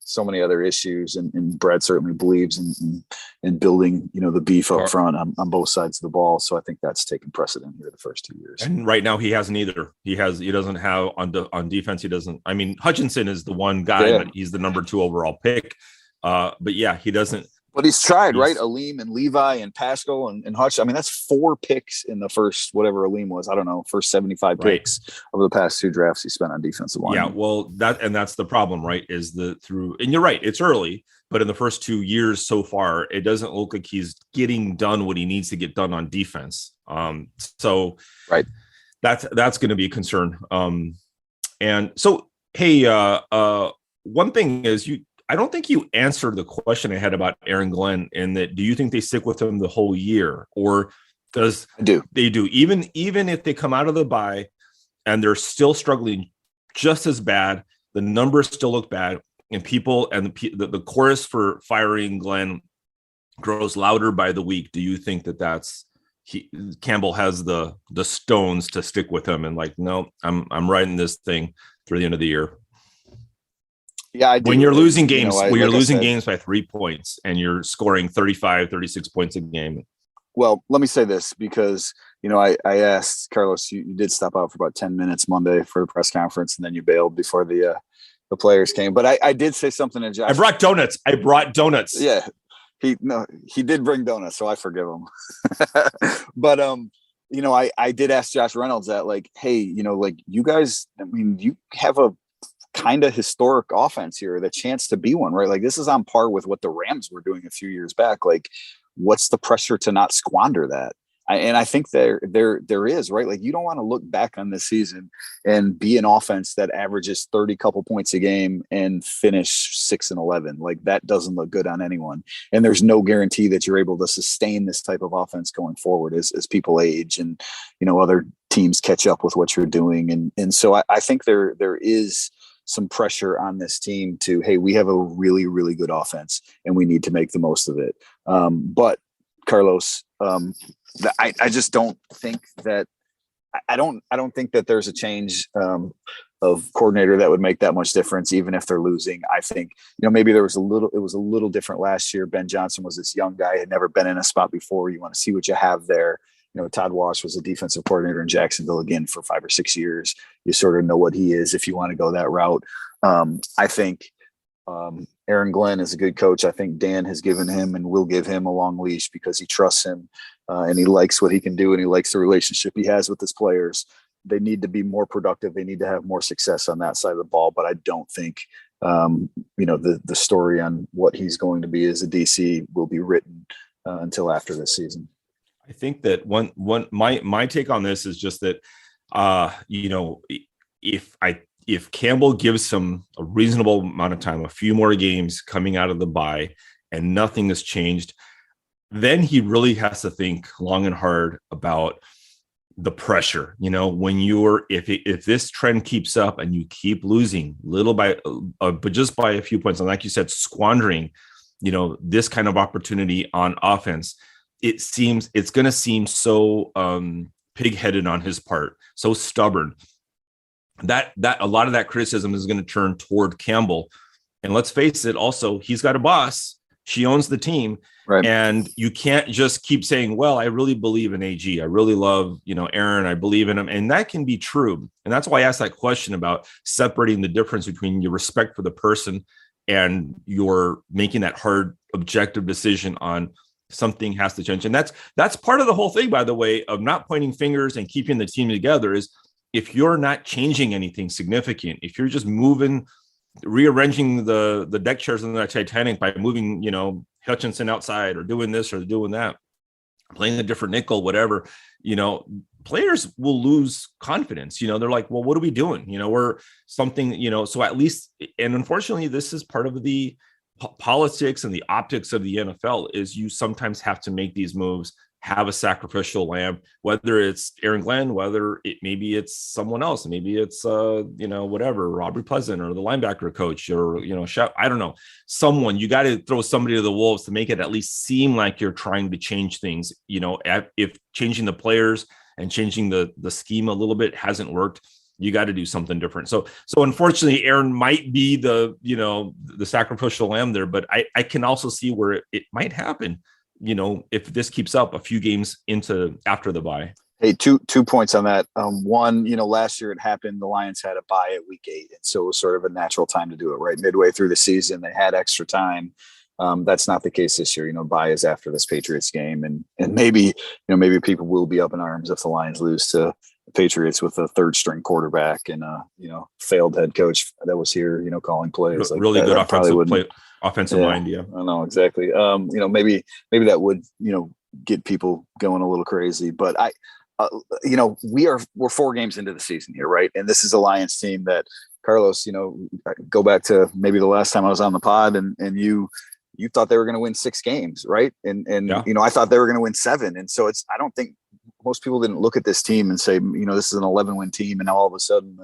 S2: issues, and Brad certainly believes in building, the beef up front on both sides of the ball. So I think that's taken precedent here the first 2 years.
S3: And right now he hasn't either. He doesn't have on defense. He doesn't. I mean, Hutchinson is the one guy, but he's the number 2 overall pick. But yeah, he doesn't.
S2: But he's tried, right? Aleem and Levi and Pascal and Hutch. I mean, that's 4 picks in the first, whatever Aleem was. I don't know, first 75 picks over the past 2 drafts he spent on defensive line.
S3: Yeah, well, that's the problem, right? And you're right, it's early, but in the first 2 years so far, it doesn't look like he's getting done what he needs to get done on defense. So
S2: right,
S3: that's going to be a concern. And so, hey, one thing is I don't think you answered the question I had about Aaron Glenn, in that, do you think they stick with him the whole year, or they do even if they come out of the bye and they're still struggling just as bad, the numbers still look bad, and the chorus for firing Glenn grows louder by the week? Do you think that's Campbell has the stones to stick with him and no, I'm riding this thing through the end of the year?
S2: Yeah, I do.
S3: When you're losing games, games by 3 points and you're scoring 35, 36 points a game.
S2: Well, let me say this, because, I asked Carlos, you did stop out for about 10 minutes Monday for a press conference, and then you bailed before the players came. But I did say something to Josh.
S3: I brought donuts.
S2: Yeah, he did bring donuts, so I forgive him. But, I did ask Josh Reynolds that, hey, you guys, I mean, you have a kind of historic offense here, the chance to be one, right? This is on par with what the Rams were doing a few years back. What's the pressure to not squander that? And I think there is, right? You don't want to look back on this season and be an offense that averages 30 couple points a game and finish 6-11. That doesn't look good on anyone. And there's no guarantee that you're able to sustain this type of offense going forward as people age and, other teams catch up with what you're doing. And so I think there is some pressure on this team to, hey, we have a really, really good offense and we need to make the most of it. But Carlos, I just don't think that I don't think that there's a change of coordinator that would make that much difference, even if they're losing. I think, maybe it was a little different last year. Ben Johnson was this young guy, had never been in a spot before. You want to see what you have there. Todd Walsh was a defensive coordinator in Jacksonville again for 5 or 6 years. You sort of know what he is if you want to go that route. I think Aaron Glenn is a good coach. I think Dan has given him and will give him a long leash because he trusts him and he likes what he can do and he likes the relationship he has with his players. They need to be more productive. They need to have more success on that side of the ball. But I don't think, the story on what he's going to be as a DC will be written until after this season.
S3: I think that my take on this is just that, if Campbell gives him a reasonable amount of time, a few more games coming out of the bye, and nothing has changed, then he really has to think long and hard about the pressure. When if this trend keeps up and you keep losing little by, but just by a few points, and like you said, squandering, this kind of opportunity on offense, it's going to seem so pig-headed on his part, so stubborn, that a lot of that criticism is going to turn toward Campbell. And let's face it, also, he's got a boss. She owns the team. Right. And you can't just keep saying, well, I really believe in AG. I really love, Aaron. I believe in him. And that can be true. And that's why I asked that question about separating the difference between your respect for the person and your making that hard, objective decision on something has to change. And that's part of the whole thing, by the way, of not pointing fingers and keeping the team together, is if you're not changing anything significant, if you're just rearranging the deck chairs in the Titanic by moving, Hutchinson outside or doing this or doing that, playing a different nickel, whatever, players will lose confidence. They're like, well, what are we doing? We're something, so at least, and unfortunately, this is part of the politics and the optics of the NFL is you sometimes have to make these moves, have a sacrificial lamb, whether it's Aaron Glenn, maybe it's someone else, maybe it's whatever, Robbie Pleasant or the linebacker coach or I don't know, someone. You got to throw somebody to the wolves to make it at least seem like you're trying to change things. If changing the players and changing the scheme a little bit hasn't worked, you got to do something different. So unfortunately, Aaron might be the sacrificial lamb there, but I can also see where it might happen, if this keeps up a few games after the bye.
S2: Hey, two points on that. One, last year it happened, the Lions had a bye at week 8. And so it was sort of a natural time to do it, right? Midway through the season, they had extra time. That's not the case this year. Bye is after this Patriots game. And maybe people will be up in arms if the Lions lose to the Patriots with a third string quarterback and failed head coach that was here, calling plays. Like
S3: really good offensive mind. Yeah,
S2: I know exactly. Maybe that would, get people going a little crazy, but we're 4 games into the season here. Right. And this is a Lions team that Carlos, go back to maybe the last time I was on the pod and you thought they were going to win 6 games. Right. And I thought they were going to win 7. And so I don't think most people didn't look at this team and say, this is an 11-win team. And now all of a sudden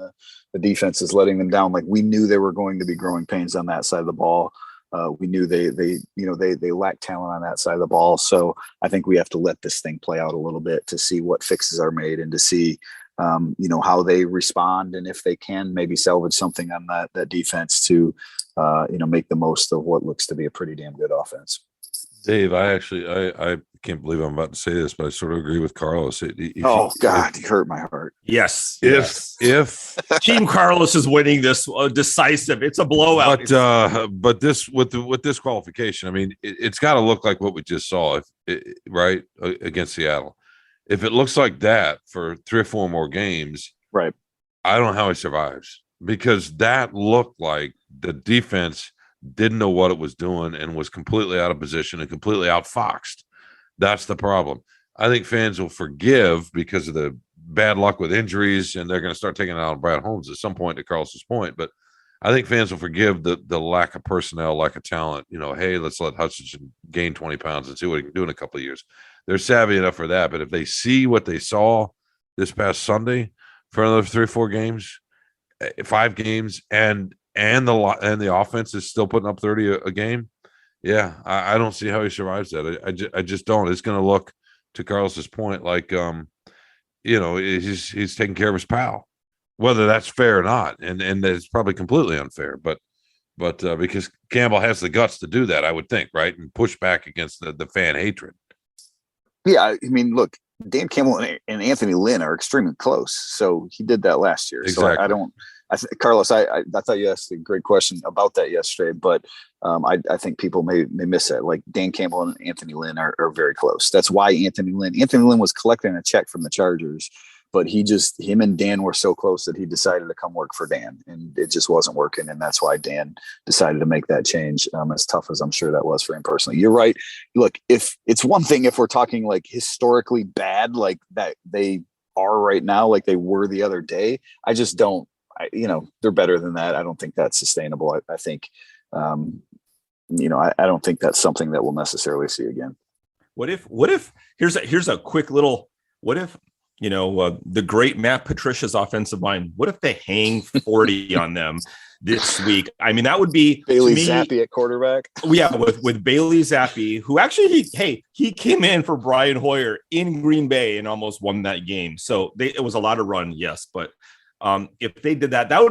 S2: the defense is letting them down. Like we knew there were going to be growing pains on that side of the ball. We knew they lacked talent on that side of the ball. So I think we have to let this thing play out a little bit to see what fixes are made and to see, how they respond. And if they can maybe salvage something on that defense to, make the most of what looks to be a pretty damn good offense.
S1: Dave, I can't believe I'm about to say this, but I sort of agree with Carlos.
S2: You hurt my heart.
S3: Yes.
S1: If
S3: Team Carlos is winning this decisive, it's a blowout.
S1: But this with this qualification, I mean, it's got to look like what we just saw, right, against Seattle. If it looks like that for 3 or 4 more games,
S2: right,
S1: I don't know how he survives, because that looked like the defense didn't know what it was doing and was completely out of position and completely outfoxed. That's the problem. I think fans will forgive because of the bad luck with injuries, and they're going to start taking it out on Brad Holmes at some point, to Carlos's point. But I think fans will forgive the lack of personnel, lack of talent. Hey, let's let Hutchinson gain 20 pounds and see what he can do in a couple of years. They're savvy enough for that. But if they see what they saw this past Sunday for another 3 or 4 games, 5 games, and the offense is still putting up 30 a game, yeah, I don't see how he survives that. I just don't. It's going to look, to Carlos's point, like he's taking care of his pal, whether that's fair or not, and it's probably completely unfair. But because Campbell has the guts to do that, I would think, right, and push back against the fan hatred.
S2: Yeah, I mean, look, Dan Campbell and Anthony Lynn are extremely close, so he did that last year.
S1: Exactly.
S2: So I don't. Carlos, I thought you asked a great question about that yesterday, but I think people may miss that. Like Dan Campbell and Anthony Lynn are very close. That's why Anthony Lynn was collecting a check from the Chargers, but him and Dan were so close that he decided to come work for Dan, and it just wasn't working. And that's why Dan decided to make that change. As tough as I'm sure that was for him personally. You're right. Look, if it's one thing, if we're talking like historically bad, like that they are right now, like they were the other day, I just don't. They're better than that. I don't think that's sustainable. I think, I don't think that's something that we'll necessarily see again.
S3: What if here's a quick little, what if, the great Matt Patricia's offensive line, what if they hang 40 on them this week? I mean, that would be
S2: Bailey Zappi at quarterback.
S3: Yeah. With Bailey Zappi, who actually, he came in for Brian Hoyer in Green Bay and almost won that game. So it was a lot of run. Yes. But if they did that, that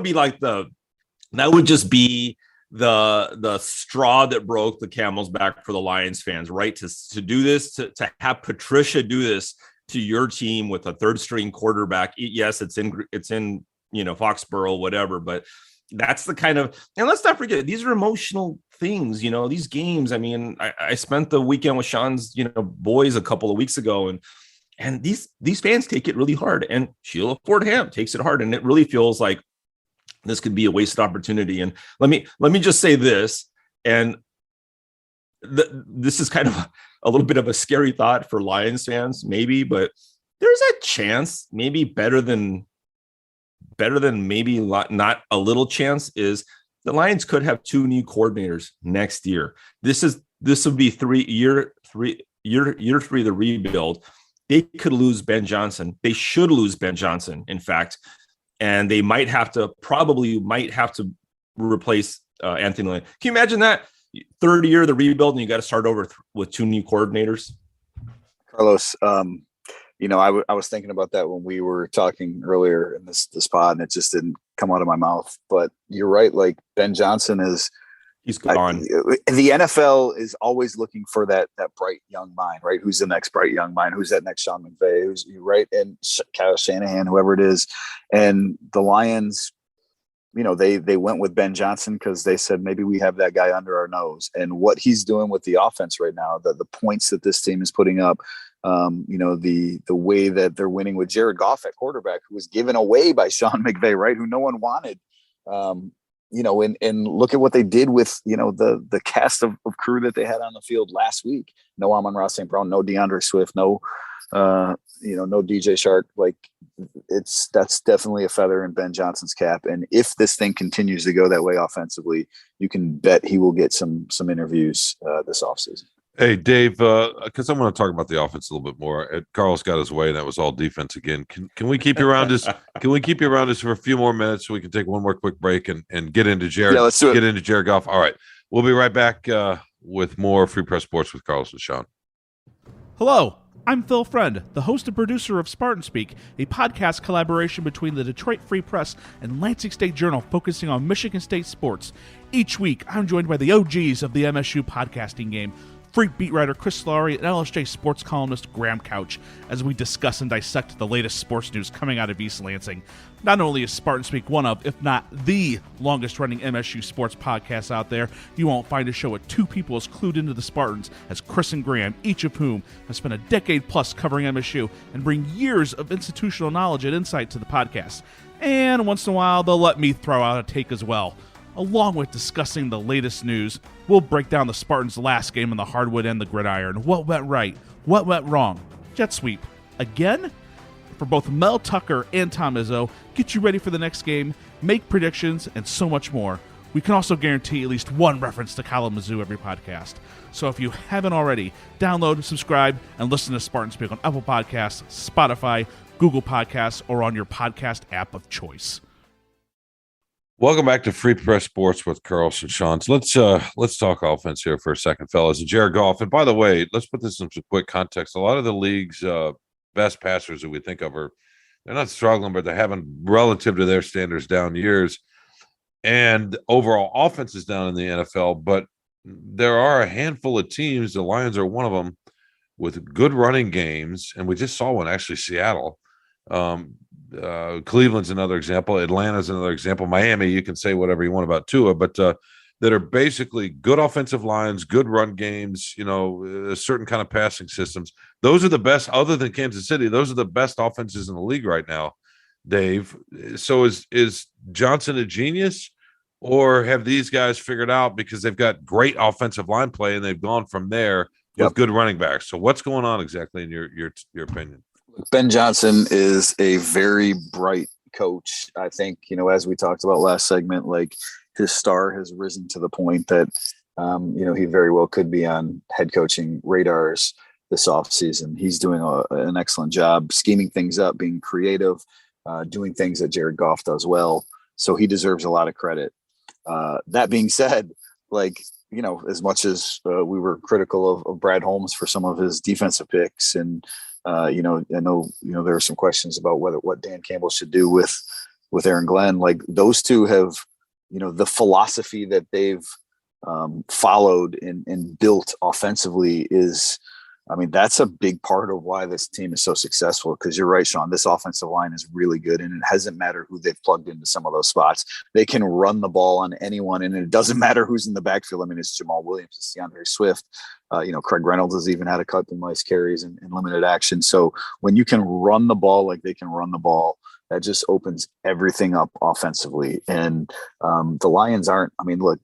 S3: would just be the straw that broke the camel's back for the Lions fans, right? To do this, to have Patricia do this to your team with a third string quarterback. Yes, it's in Foxborough, whatever, but that's the kind of, and let's not forget, these are emotional things, these games. I mean, I spent the weekend with Sean's, boys a couple of weeks ago, and these fans take it really hard, and Sheila Ford Ham takes it hard. And it really feels like this could be a wasted opportunity. And let me just say this. And this is kind of a little bit of a scary thought for Lions fans, maybe, but there's a chance, maybe better than maybe not a little chance, is the Lions could have 2 new coordinators next year. This would be year three of the rebuild. They could lose Ben Johnson. They should lose Ben Johnson, in fact, and they might have to replace Anthony Lynn. Can you imagine that? Third year of the rebuild, and you got to start over with 2 new coordinators.
S2: Carlos, I was thinking about that when we were talking earlier in this pod, and it just didn't come out of my mouth. But you're right. Like, Ben Johnson he's gone. The NFL is always looking for that bright young mind, right? Who's the next bright young mind? Who's that next Sean McVay? Who's right? And Kyle Shanahan, whoever it is. And the Lions, they went with Ben Johnson because they said, maybe we have that guy under our nose. And what he's doing with the offense right now, the points that this team is putting up, the way that they're winning with Jared Goff at quarterback, who was given away by Sean McVay, right? Who no one wanted. And look at what they did with, the cast of crew that they had on the field last week. No Amon-Ra St. Brown, no DeAndre Swift, no DJ Shark. Like, that's definitely a feather in Ben Johnson's cap. And if this thing continues to go that way offensively, you can bet he will get some interviews this offseason.
S1: Hey, Dave, because I'm going to talk about the offense a little bit more. Carlos got his way, and that was all defense again. Can we keep you around us? Can we keep you around us for a few more minutes so we can take one more quick break and get into Jared?
S2: Yeah, let's do it.
S1: Get into Jared Goff. All right, we'll be right back with more Free Press Sports with Carlos and Sean.
S4: Hello, I'm Phil Friend, the host and producer of Spartan Speak, a podcast collaboration between the Detroit Free Press and Lansing State Journal focusing on Michigan State sports. Each week, I'm joined by the OGs of the MSU podcasting game, Freak beat writer Chris Laurie and LSJ sports columnist Graham Couch, as we discuss and dissect the latest sports news coming out of East Lansing. Not only is Spartan Speak one of, if not the longest-running MSU sports podcast out there, you won't find a show with 2 people as clued into the Spartans as Chris and Graham, each of whom have spent a decade-plus covering MSU and bring years of institutional knowledge and insight to the podcast. And once in a while, they'll let me throw out a take as well. Along with discussing the latest news, we'll break down the Spartans' last game on the hardwood and the gridiron. What went right? What went wrong? Jet sweep. Again? For both Mel Tucker and Tom Izzo, get you ready for the next game, make predictions, and so much more. We can also guarantee at least one reference to Kalamazoo every podcast. So if you haven't already, download, subscribe, and listen to Spartan Speak on Apple Podcasts, Spotify, Google Podcasts, or on your podcast app of choice.
S1: Welcome back to Free Press Sports with Carlos and Sean. So let's talk offense here for a second, fellas. And Jared Goff. And by the way, let's put this in some quick context. A lot of the league's best passers that we think of they're not struggling, but they're having, relative to their standards, down years. And overall offense is down in the NFL. But there are a handful of teams, the Lions are one of them, with good running games. And we just saw one, actually, Seattle. Cleveland's another example. Atlanta's another example. Miami, you can say whatever you want about Tua, but that are basically good offensive lines, good run games, a certain kind of passing systems. Those are the best, other than Kansas City. Those are the best offenses in the league right now, Dave. So is Johnson a genius, or have these guys figured out because they've got great offensive line play and they've gone from there with good running backs? So what's going on exactly in your opinion?
S2: Ben Johnson is a very bright coach. I think, as we talked about last segment, like, his star has risen to the point that, he very well could be on head coaching radars this offseason. He's doing an excellent job scheming things up, being creative, doing things that Jared Goff does well. So he deserves a lot of credit. That being said, as much as we were critical of Brad Holmes for some of his defensive picks, and I know there are some questions about what Dan Campbell should do with Aaron Glenn. Like, those two have, the philosophy that they've followed and built offensively is, that's a big part of why this team is so successful. Because you're right, Sean, this offensive line is really good, and it doesn't matter who they've plugged into some of those spots. They can run the ball on anyone, and it doesn't matter who's in the backfield. It's Jamal Williams, it's DeAndre Swift. Craig Reynolds has even had a couple nice carries in limited action. So when you can run the ball like they can run the ball, that just opens everything up offensively. And the Lions aren't. Look,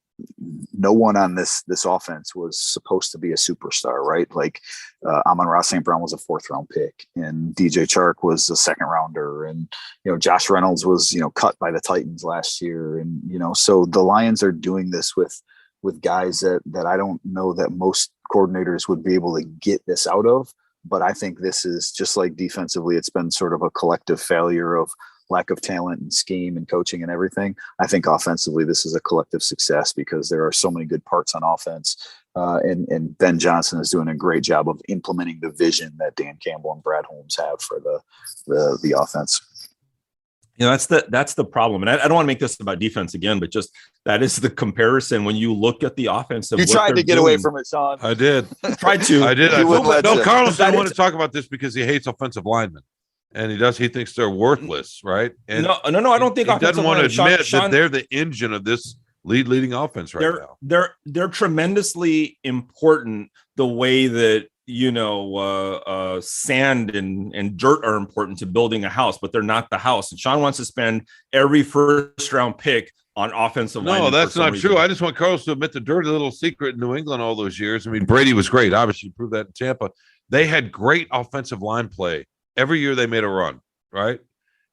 S2: no one on this offense was supposed to be a superstar, right? Like Amon-Ra St. Brown was a 4th round pick, and DJ Chark was a 2nd rounder, and Josh Reynolds was cut by the Titans last year, and so the Lions are doing this with guys that I don't know that most coordinators would be able to get this out of. But I think this is just like defensively, it's been sort of a collective failure of lack of talent and scheme and coaching and everything. I think offensively, this is a collective success because there are so many good parts on offense. And Ben Johnson is doing a great job of implementing the vision that Dan Campbell and Brad Holmes have for the offense.
S3: That's the problem. And I don't want to make this about defense again, but just that is the comparison when you look at the offense.
S2: You tried to get away from it, Sean.
S1: I did.
S3: Tried to.
S1: I did. No, Carlos doesn't want to talk about this because he hates offensive linemen. And he thinks they're worthless, right? And
S3: no, I don't think
S1: he doesn't want to admit that they're the engine of this leading offense now.
S3: They're tremendously important the way that sand and dirt are important to building a house, but they're not the house. And Sean wants to spend every 1st round pick on offensive line.
S1: No, that's not true. I just want Carlos to admit the dirty little secret in New England all those years. I mean, Brady was great. Obviously, you proved that in Tampa. They had great offensive line play. Every year they made a run, right?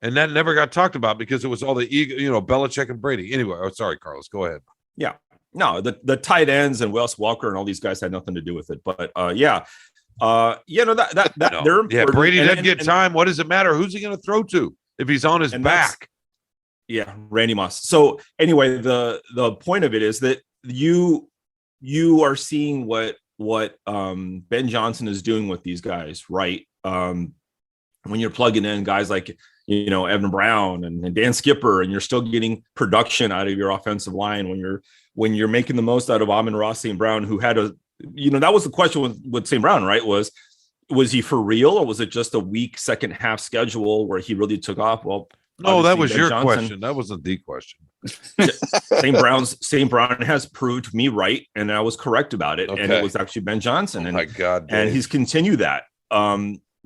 S1: And that never got talked about because it was all the ego, Belichick and Brady. Anyway, sorry, Carlos, go ahead.
S3: Yeah. No, the tight ends and Wes Walker and all these guys had nothing to do with it. But they're important.
S1: Yeah, Brady doesn't get time. What does it matter? Who's he going to throw to if he's on his back?
S3: Yeah, Randy Moss. So anyway, the point of it is that you are seeing what Ben Johnson is doing with these guys, right? When you're plugging in guys like Evan Brown and Dan Skipper, and you're still getting production out of your offensive line when you're making the most out of Amon-Ra St. Brown, who had that was the question with St. Brown, right? Was he for real, or was it just a weak second half schedule where he really took off? Well,
S1: no, that was your question. That wasn't the question.
S3: St. Brown has proved me right, and I was correct about it. Okay. And it was actually Ben Johnson.
S1: Oh my God, Dave.
S3: And he's continued that.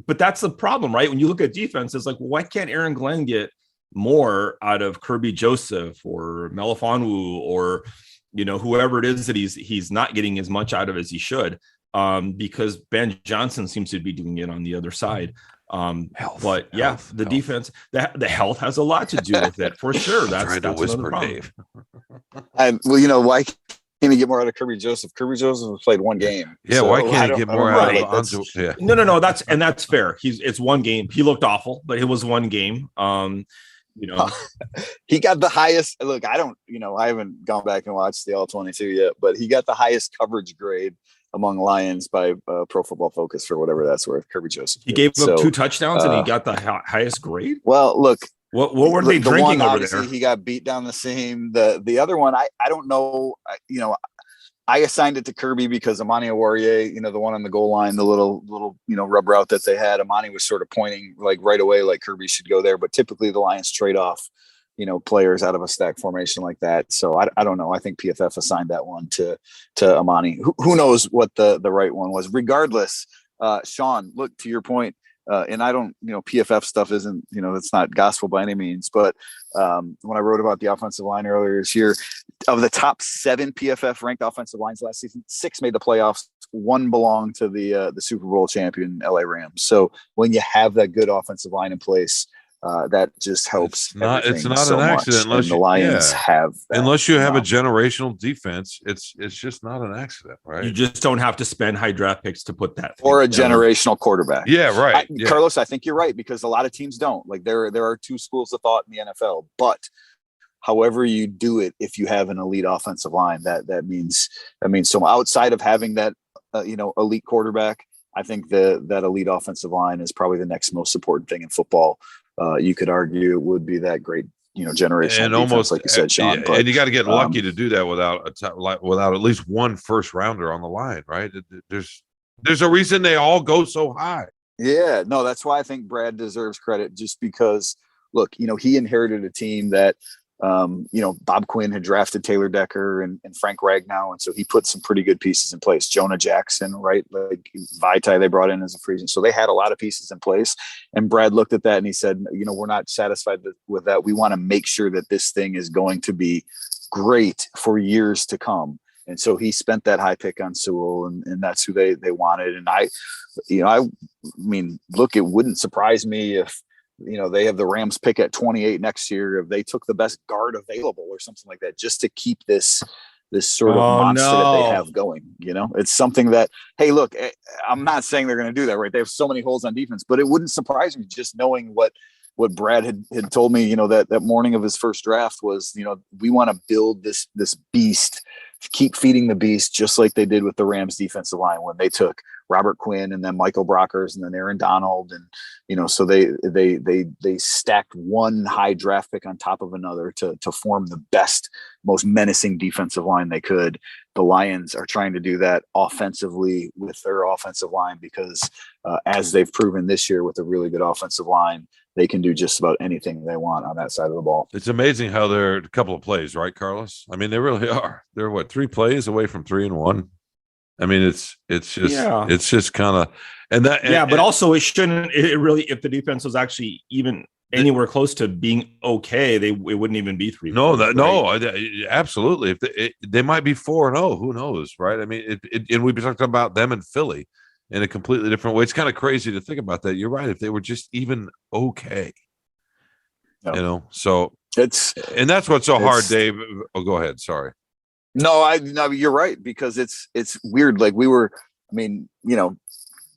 S3: But that's the problem, right? When you look at defense, it's like, why can't Aaron Glenn get more out of Kirby Joseph or Melifonwu or whoever it is that he's not getting as much out of as he should, because Ben Johnson seems to be doing it on the other side. Defense, the health has a lot to do with it for sure. That's another problem.
S1: Dave.
S2: Why can't he get more out of Kirby Joseph? Kirby Joseph has played one game.
S1: Yeah, so why can't he get more out of Anzo? Yeah.
S3: No, that's fair. It's one game. He looked awful, but it was one game.
S2: He got the highest. Look, I haven't gone back and watched the All-22 yet, but he got the highest coverage grade among Lions by Pro Football Focus for whatever that's worth. Kirby Joseph.
S3: He gave up 2 touchdowns and he got the highest grade.
S2: Well, look.
S3: What were they drinking over there?
S2: He got beat down the same. The other one, I don't know. I assigned it to Kirby because Amani Oruwariye, the one on the goal line, the little rub route that they had, Amani was sort of pointing like right away, like Kirby should go there. But typically the Lions trade off, players out of a stack formation like that. So I don't know. I think PFF assigned that one to Amani. Who knows what the right one was? Regardless, Sean, look, to your point. And I don't, PFF stuff isn't, it's not gospel by any means, but when I wrote about the offensive line earlier this year, of the top 7 PFF ranked offensive lines last season, 6 made the playoffs. 1 belonged to the Super Bowl champion LA Rams. So when you have that good offensive line in place, that just helps.
S1: It's not an accident unless
S2: the Lions have that.
S1: Unless you have a generational defense. It's just not an accident, right?
S3: You just don't have to spend high draft picks to put that
S2: or a generational quarterback.
S1: Yeah, right.
S2: Carlos, I think you're right, because a lot of teams don't. Like there are 2 schools of thought in the NFL, but however you do it, if you have an elite offensive line, that means so. Outside of having that elite quarterback, I think that elite offensive line is probably the next most important thing in football. You could argue it would be that great, generational
S1: and
S2: defense,
S1: almost
S2: like you said, Sean.
S1: Yeah,
S2: but,
S1: and you got to get lucky to do that without at least 1 first rounder on the line, right? There's a reason they all go so high.
S2: Yeah, no, that's why I think Brad deserves credit, just because, look, he inherited a team that, Bob Quinn had drafted Taylor Decker and Frank Ragnow. And so he put some pretty good pieces in place. Jonah Jackson, right? Like Vitae, they brought in as a free agent. So they had a lot of pieces in place. And Brad looked at that and he said, we're not satisfied with that. We want to make sure that this thing is going to be great for years to come. And so he spent that high pick on Sewell, and that's who they wanted. And I mean, look, it wouldn't surprise me if, they have the Rams pick at 28 next year, if they took the best guard available or something like that, just to keep this sort of monster that they have going. It's something that, hey, look, I'm not saying they're going to do that, right? They have so many holes on defense, but it wouldn't surprise me, just knowing what Brad had told me, that morning of his first draft was, we want to build this beast, keep feeding the beast, just like they did with the Rams defensive line when they took Robert Quinn and then Michael Brockers and then Aaron Donald. And, so they stacked one high draft pick on top of another to form the best, most menacing defensive line they could. The Lions are trying to do that offensively with their offensive line because as they've proven this year with a really good offensive line, they can do just about anything they want on that side of the ball.
S1: It's amazing how they're a couple of plays, right, Carlos? I mean, they really are. They're 3 plays away from 3-1. I mean, it's just kind of,
S3: but also it really, if the defense was actually even anywhere close to being okay, it wouldn't even be 3.
S1: Absolutely. If they might be 4-0, who knows, right? I mean, and we've been talking about them in Philly in a completely different way. It's kind of crazy to think about that. You're right. If they were just even okay, so and that's what's so hard, Dave. Oh, go ahead. Sorry.
S2: No, you're right, because it's weird. Like 10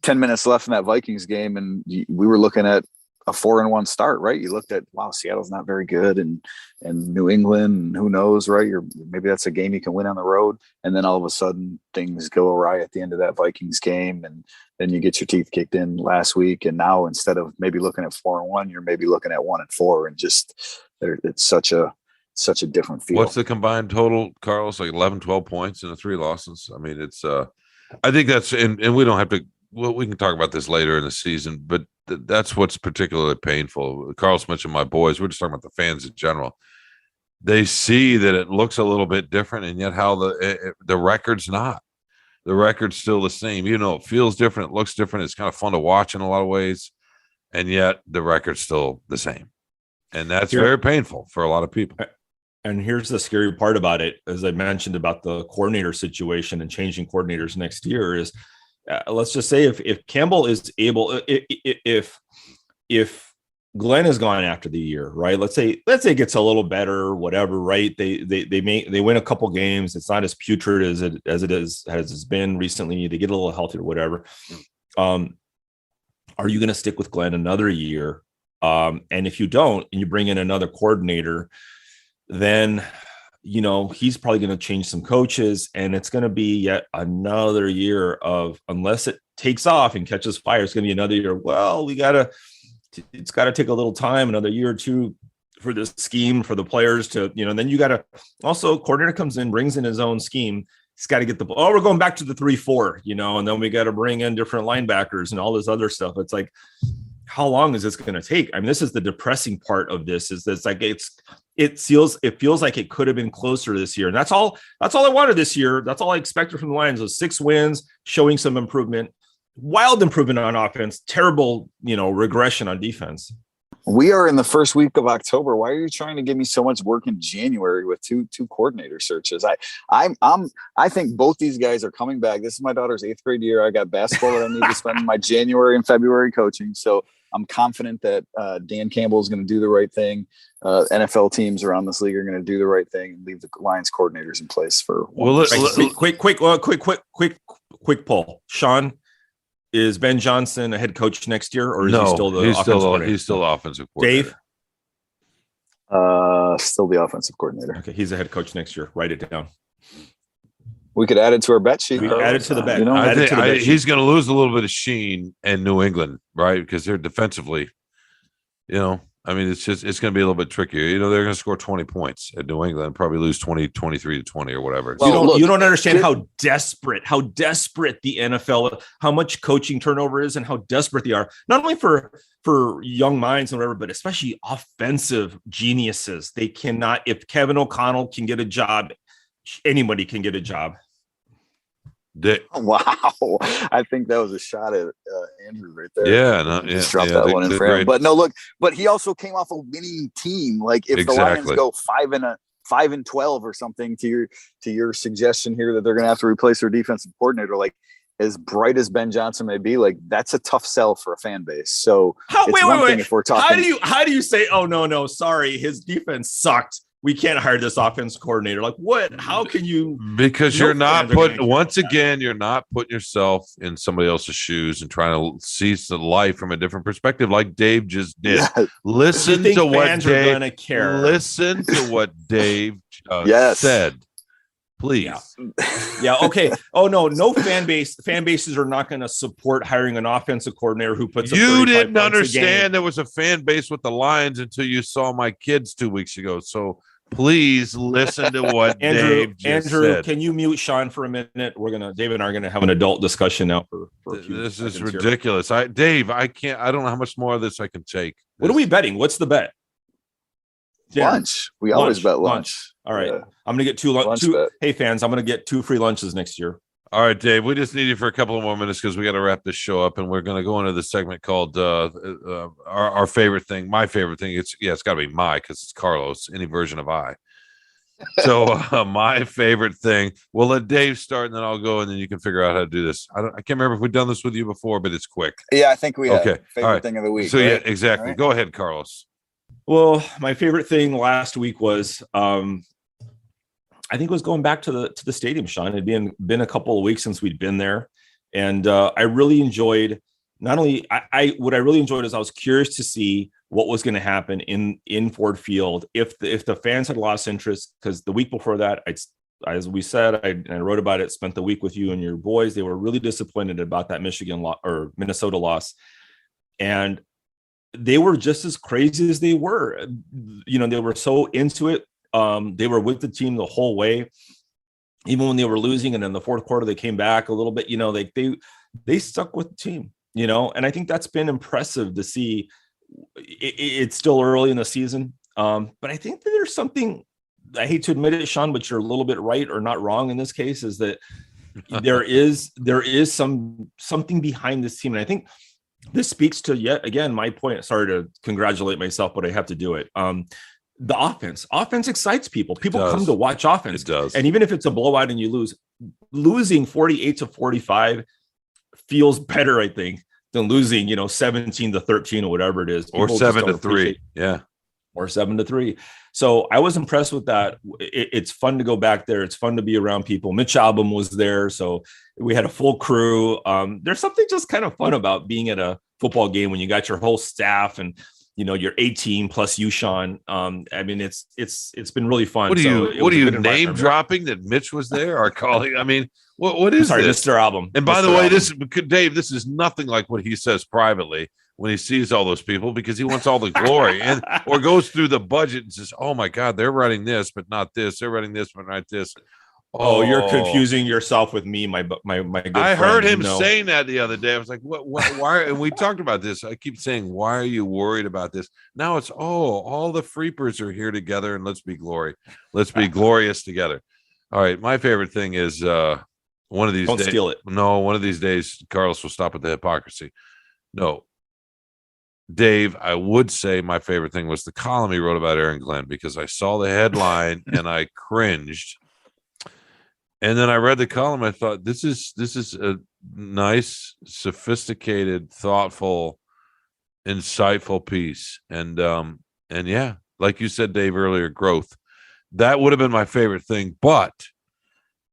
S2: minutes left in that Vikings game, and we were looking at a 4-1 start, right? You looked at, wow, Seattle's not very good, and New England, and who knows, right? Maybe that's a game you can win on the road, and then all of a sudden things go awry at the end of that Vikings game, and then you get your teeth kicked in last week, and now instead of maybe looking at 4-1, you're maybe looking at 1-4, and just it's such a different feel.
S1: What's the combined total, Carlos? Like 11, 12 points in the 3 losses. I mean, it's I think that's, and we don't have to, we can talk about this later in the season, but that's what's particularly painful. Carlos mentioned my boys. We're just talking about the fans in general. They see that it looks a little bit different, and yet how the record's not. The record's still the same. It feels different, it looks different. It's kind of fun to watch in a lot of ways, and yet the record's still the same. And that's very painful for a lot of people.
S3: And here's the scary part about it, as I mentioned about the coordinator situation and changing coordinators next year, is let's just say if Campbell is able, if Glenn is gone after the year, right? Let's say it gets a little better, whatever, right? They win a couple games. It's not as putrid as it's been recently. They get a little healthier, whatever. Are you going to stick with Glenn another year? And if you don't, and you bring in another coordinator, then he's probably going to change some coaches, and it's going to be yet another year of, unless it takes off and catches fire, it's going to be another year. Well, it's got to take a little time, another year or two, for this scheme, for the players to, then you got to also, coordinator comes in, brings in his own scheme. He's got to get we're going back to the 3-4, and then we got to bring in different linebackers and all this other stuff. It's like, how long is this going to take? I mean, this is the depressing part of this, is that it feels like it could have been closer this year. And that's all I wanted this year. That's all I expected from the Lions, was 6 wins, showing some improvement, wild improvement on offense, terrible, regression on defense.
S2: We are in the first week of October. Why are you trying to give me so much work in January with two coordinator searches? I think both these guys are coming back. This is my daughter's 8th grade year. I got basketball that I need to spend my January and February coaching. So I'm confident that Dan Campbell is going to do the right thing. NFL teams around this league are going to do the right thing and leave the Lions coordinators in place for.
S3: Quick poll. Sean, is Ben Johnson a head coach next year, or is he still the offensive coordinator?
S1: He's still offensive coordinator.
S3: Dave?
S2: Still the offensive coordinator.
S3: Okay, he's a head coach next year. Write it down.
S2: We could add it to our bet sheet.
S3: Add it to the bet.
S1: He's going to lose a little bit of sheen in New England, right? Because they're defensively, I mean, it's going to be a little bit trickier. They're going to score 20 points at New England, probably lose 23-20 or whatever.
S3: Well, you don't understand how desperate the NFL, how much coaching turnover is, and how desperate they are, not only for young minds and whatever, but especially offensive geniuses. They cannot, if Kevin O'Connell can get a job, anybody can get a job.
S2: Wow, I think that was a shot at Andrew right there.
S1: Yeah,
S2: just dropped that one in for him. But no, look, but he also came off a winning team. Like if the Lions go 5-12 or something to your suggestion here that they're going to have to replace their defensive coordinator. Like, as bright as Ben Johnson may be, like, that's a tough sell for a fan base. So
S3: wait.
S2: If we're talking,
S3: How do you say, oh, no, sorry, his defense sucked, we can't hire this offense coordinator? Like, what? How can you?
S1: Because you're not putting, once again, you're not putting yourself in somebody else's shoes and trying to see the life from a different perspective, like Dave just did.
S2: Yeah.
S1: Listen to what Dave.
S3: Care.
S1: Listen to what Dave said. Please.
S3: Yeah. Okay. Oh, no fan bases are not going to support hiring an offensive coordinator who puts.
S1: You didn't understand there was a fan base with the Lions until you saw my kids 2 weeks ago. So please listen to what Dave just said.
S3: Can you mute Sean for a minute? Dave and I are going to have an adult discussion now for a few
S1: This is ridiculous. Dave, I can't, I don't know how much more of this I can take.
S3: What are we betting? What's the bet?
S2: Lunch. We always bet lunch.
S3: All right. I'm going to get lunch. Hey, fans, I'm going to get 2 free lunches next year.
S1: All right, Dave, we just need you for a couple of more minutes because we got to wrap this show up, and we're going to go into the segment called our favorite thing. My favorite thing. It's got to be because it's Carlos, any version of I. So my favorite thing. We'll let Dave start, and then I'll go, and then you can figure out how to do this. I can't remember if we've done this with you before, but it's quick.
S2: Yeah, I think we have.
S1: Okay.
S2: Favorite thing of the week.
S1: So
S2: right?
S1: yeah, exactly. Right. Go ahead, Carlos.
S3: Well, my favorite thing last week was I think it was going back to the stadium, Sean. It had been a couple of weeks since we'd been there, and I really enjoyed. Not only what I really enjoyed is I was curious to see what was going to happen in Ford Field if the fans had lost interest, because the week before that, as we said, I wrote about it. Spent the week with you and your boys. They were really disappointed about that Minnesota loss, and they were just as crazy as they were. They were so into it. They were with the team the whole way, even when they were losing. And in the fourth quarter, they came back a little bit. They stuck with the team. And I think that's been impressive to see. It's still early in the season, but I think that there's something. I hate to admit it, Sean, but you're a little bit right or not wrong in this case. Is that there is something behind this team, and I think this speaks to yet again my point. Sorry to congratulate myself, but I have to do it. The offense excites people. People come to watch offense.
S1: It does.
S3: And even if it's a blowout and you losing 48-45 feels better, I think, than losing, 17-13 or whatever it is.
S1: Or 7-3. Yeah.
S3: Or 7-3. So I was impressed with that. It's fun to go back there. It's fun to be around people. Mitch Albom was there. So we had a full crew. There's something just kind of fun about being at a football game when you got your whole staff and, your A team plus you, Sean. I mean, it's been really fun.
S1: What are you name dropping that Mitch was there? Our colleague. I mean, what is this?
S3: Mr. Albom.
S1: And by the way, Dave, this is nothing like what he says privately when he sees all those people, because he wants all the glory or goes through the budget and says, "Oh my God, they're writing this, but not this. They're writing this, but not this."
S3: Oh, you're confusing yourself with me, my good friend.
S1: I heard him saying that the other day. I was like, "What? Why?" And we talked about this. I keep saying, "Why are you worried about this?" Now it's all the Freepers are here together, and let's be glorious together. All right, my favorite thing is one of these days. Don't
S3: steal it.
S1: No, one of these days, Carlos will stop with the hypocrisy. No, Dave, I would say my favorite thing was the column he wrote about Aaron Glenn, because I saw the headline and I cringed. And then I read the column. I thought, this is a nice, sophisticated, thoughtful, insightful piece. And yeah, like you said, Dave, earlier, growth. That would have been my favorite thing. But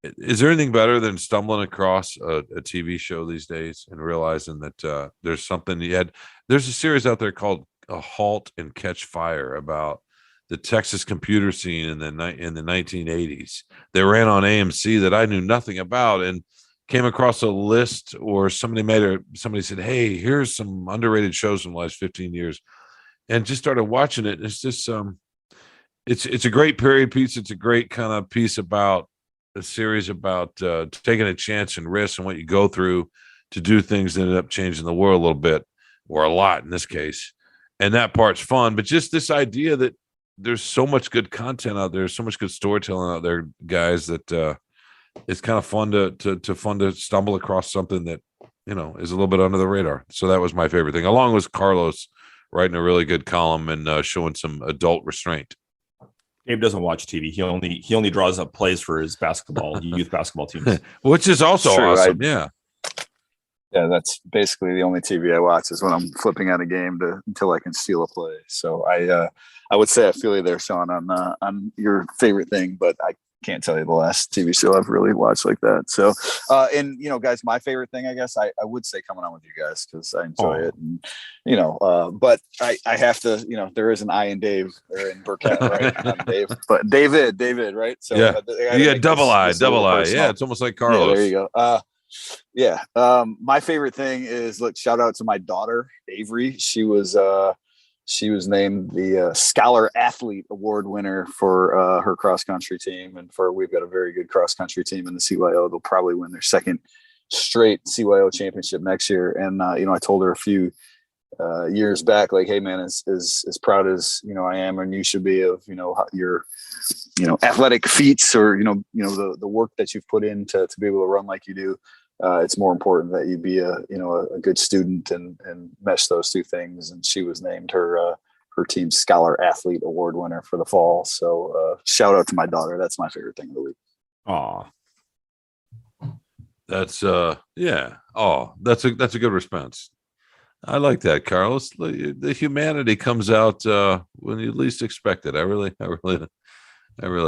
S1: is there anything better than stumbling across a TV show these days and realizing that there's something there's a series out there called A Halt and Catch Fire about the Texas computer scene in the 1980s. They ran on AMC that I knew nothing about, and came across a list, or somebody said, "Hey, here's some underrated shows from the last 15 years," and just started watching it. It's just it's a great period piece. It's a great kind of piece about a series about taking a chance and risk and what you go through to do things that end up changing the world a little bit, or a lot in this case. And that part's fun, but just this idea that there's so much good content out there, so much good storytelling out there, guys, that it's kind of fun to stumble across something that, is a little bit under the radar. So that was my favorite thing, along with Carlos writing a really good column and showing some adult restraint.
S3: Dave doesn't watch TV. He only draws up plays for his youth basketball teams,
S1: which is also
S2: true,
S1: awesome. Yeah.
S2: Yeah, that's basically the only TV I watch is when I'm flipping out a game until I can steal a play. So I would say I feel you there, Sean, on your favorite thing, but I can't tell you the last TV show I've really watched like that. So, and guys, my favorite thing, I guess I would say coming on with you guys because I enjoy it, and but I have to, there is an I in Dave or in Birkett, right? I'm Dave, but David, right? So
S1: yeah, you got double I. Yeah, it's almost like Carlos.
S2: Yeah, there you go. My favorite thing is, look, shout out to my daughter Avery. She was named the Scholar Athlete Award winner for her cross country team, and we've got a very good cross country team in the CYO. They'll probably win their second straight CYO championship next year. And I told her a few years back, like, hey man, as proud as I am and you should be of your athletic feats or the work that you've put in to be able to run like you do. It's more important that you be a good student and mesh those two things. And she was named her team's Scholar Athlete Award winner for the fall. So shout out to my daughter. That's my favorite thing of the week.
S3: Aw,
S1: that's yeah. Oh, that's a good response. I like that, Carlos. The humanity comes out when you least expect it. I really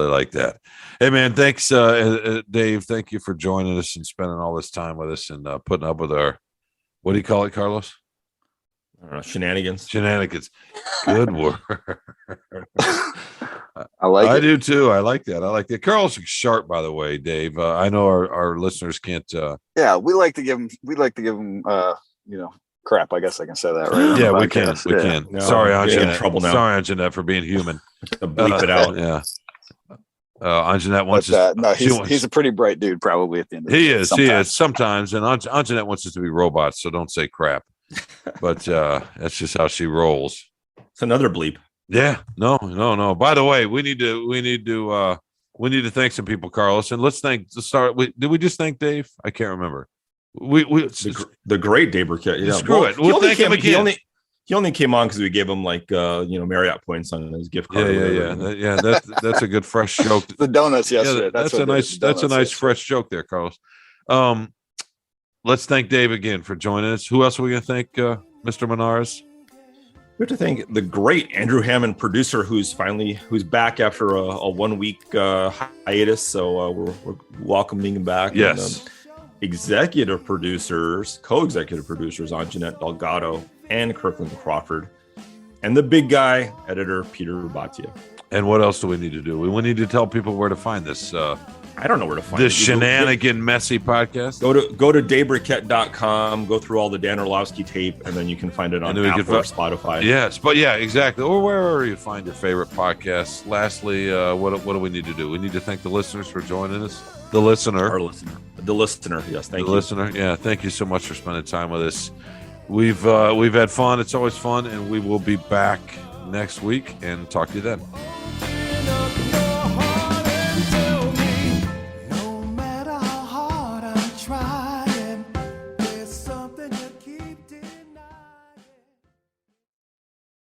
S1: like that. Hey, man, thanks, Dave. Thank you for joining us and spending all this time with us and putting up with our, what do you call it, Carlos?
S3: Shenanigans.
S1: Good word. I do too. I like that. Carlos is sharp, by the way, Dave. I know our listeners can't.
S2: Yeah, we like to give him, crap. I guess I can say that, right?
S1: Yeah, we can. We can.
S3: No,
S1: sorry, Anjanette.
S3: in trouble now.
S1: Sorry, Anjanette, for being human.
S3: Bleep it out.
S1: Yeah. Anjanette wants
S2: he's a pretty bright dude, probably at the end of the
S1: day.
S2: He is
S1: sometimes, and Anjanette wants us to be robots, so don't say crap. But that's just how she rolls.
S3: It's another bleep.
S1: Yeah, no. By the way, we need to thank some people, Carlos, and let's start. Did we just thank Dave? I can't remember.
S3: The great Dave Birkett. Yeah,
S1: screw it. We'll thank him again.
S3: He only came on because we gave him Marriott points on his gift card.
S1: Yeah. That's a good fresh joke.
S2: The donuts yesterday.
S1: Yeah, that's a nice fresh joke there, Carlos. Let's thank Dave again for joining us. Who else are we going to thank, Mr. Menares?
S3: We have to thank the great Andrew Hammond, producer, who's back after a 1 week hiatus. So we're welcoming him back.
S1: Yes.
S3: And, co-executive producers, Anjanette Delgado and Kirkland Crawford, and the big guy, editor Peter Rubatia.
S1: And what else do we need to do? We need to tell people where to find this.
S3: I don't know where to find
S1: this shenanigan messy podcast.
S3: Go to daveburkett.com, go through all the Dan Orlovsky tape, and then you can find it on Apple or Spotify.
S1: Yes, but yeah, exactly. Or wherever you find your favorite podcasts. Lastly, what do we need to do? We need to thank the listeners for joining us. The listener. Yes, thank you. The listener. Yeah, thank you so much for spending time with us. We've had fun. It's always fun, and we will be back next week and talk to you then.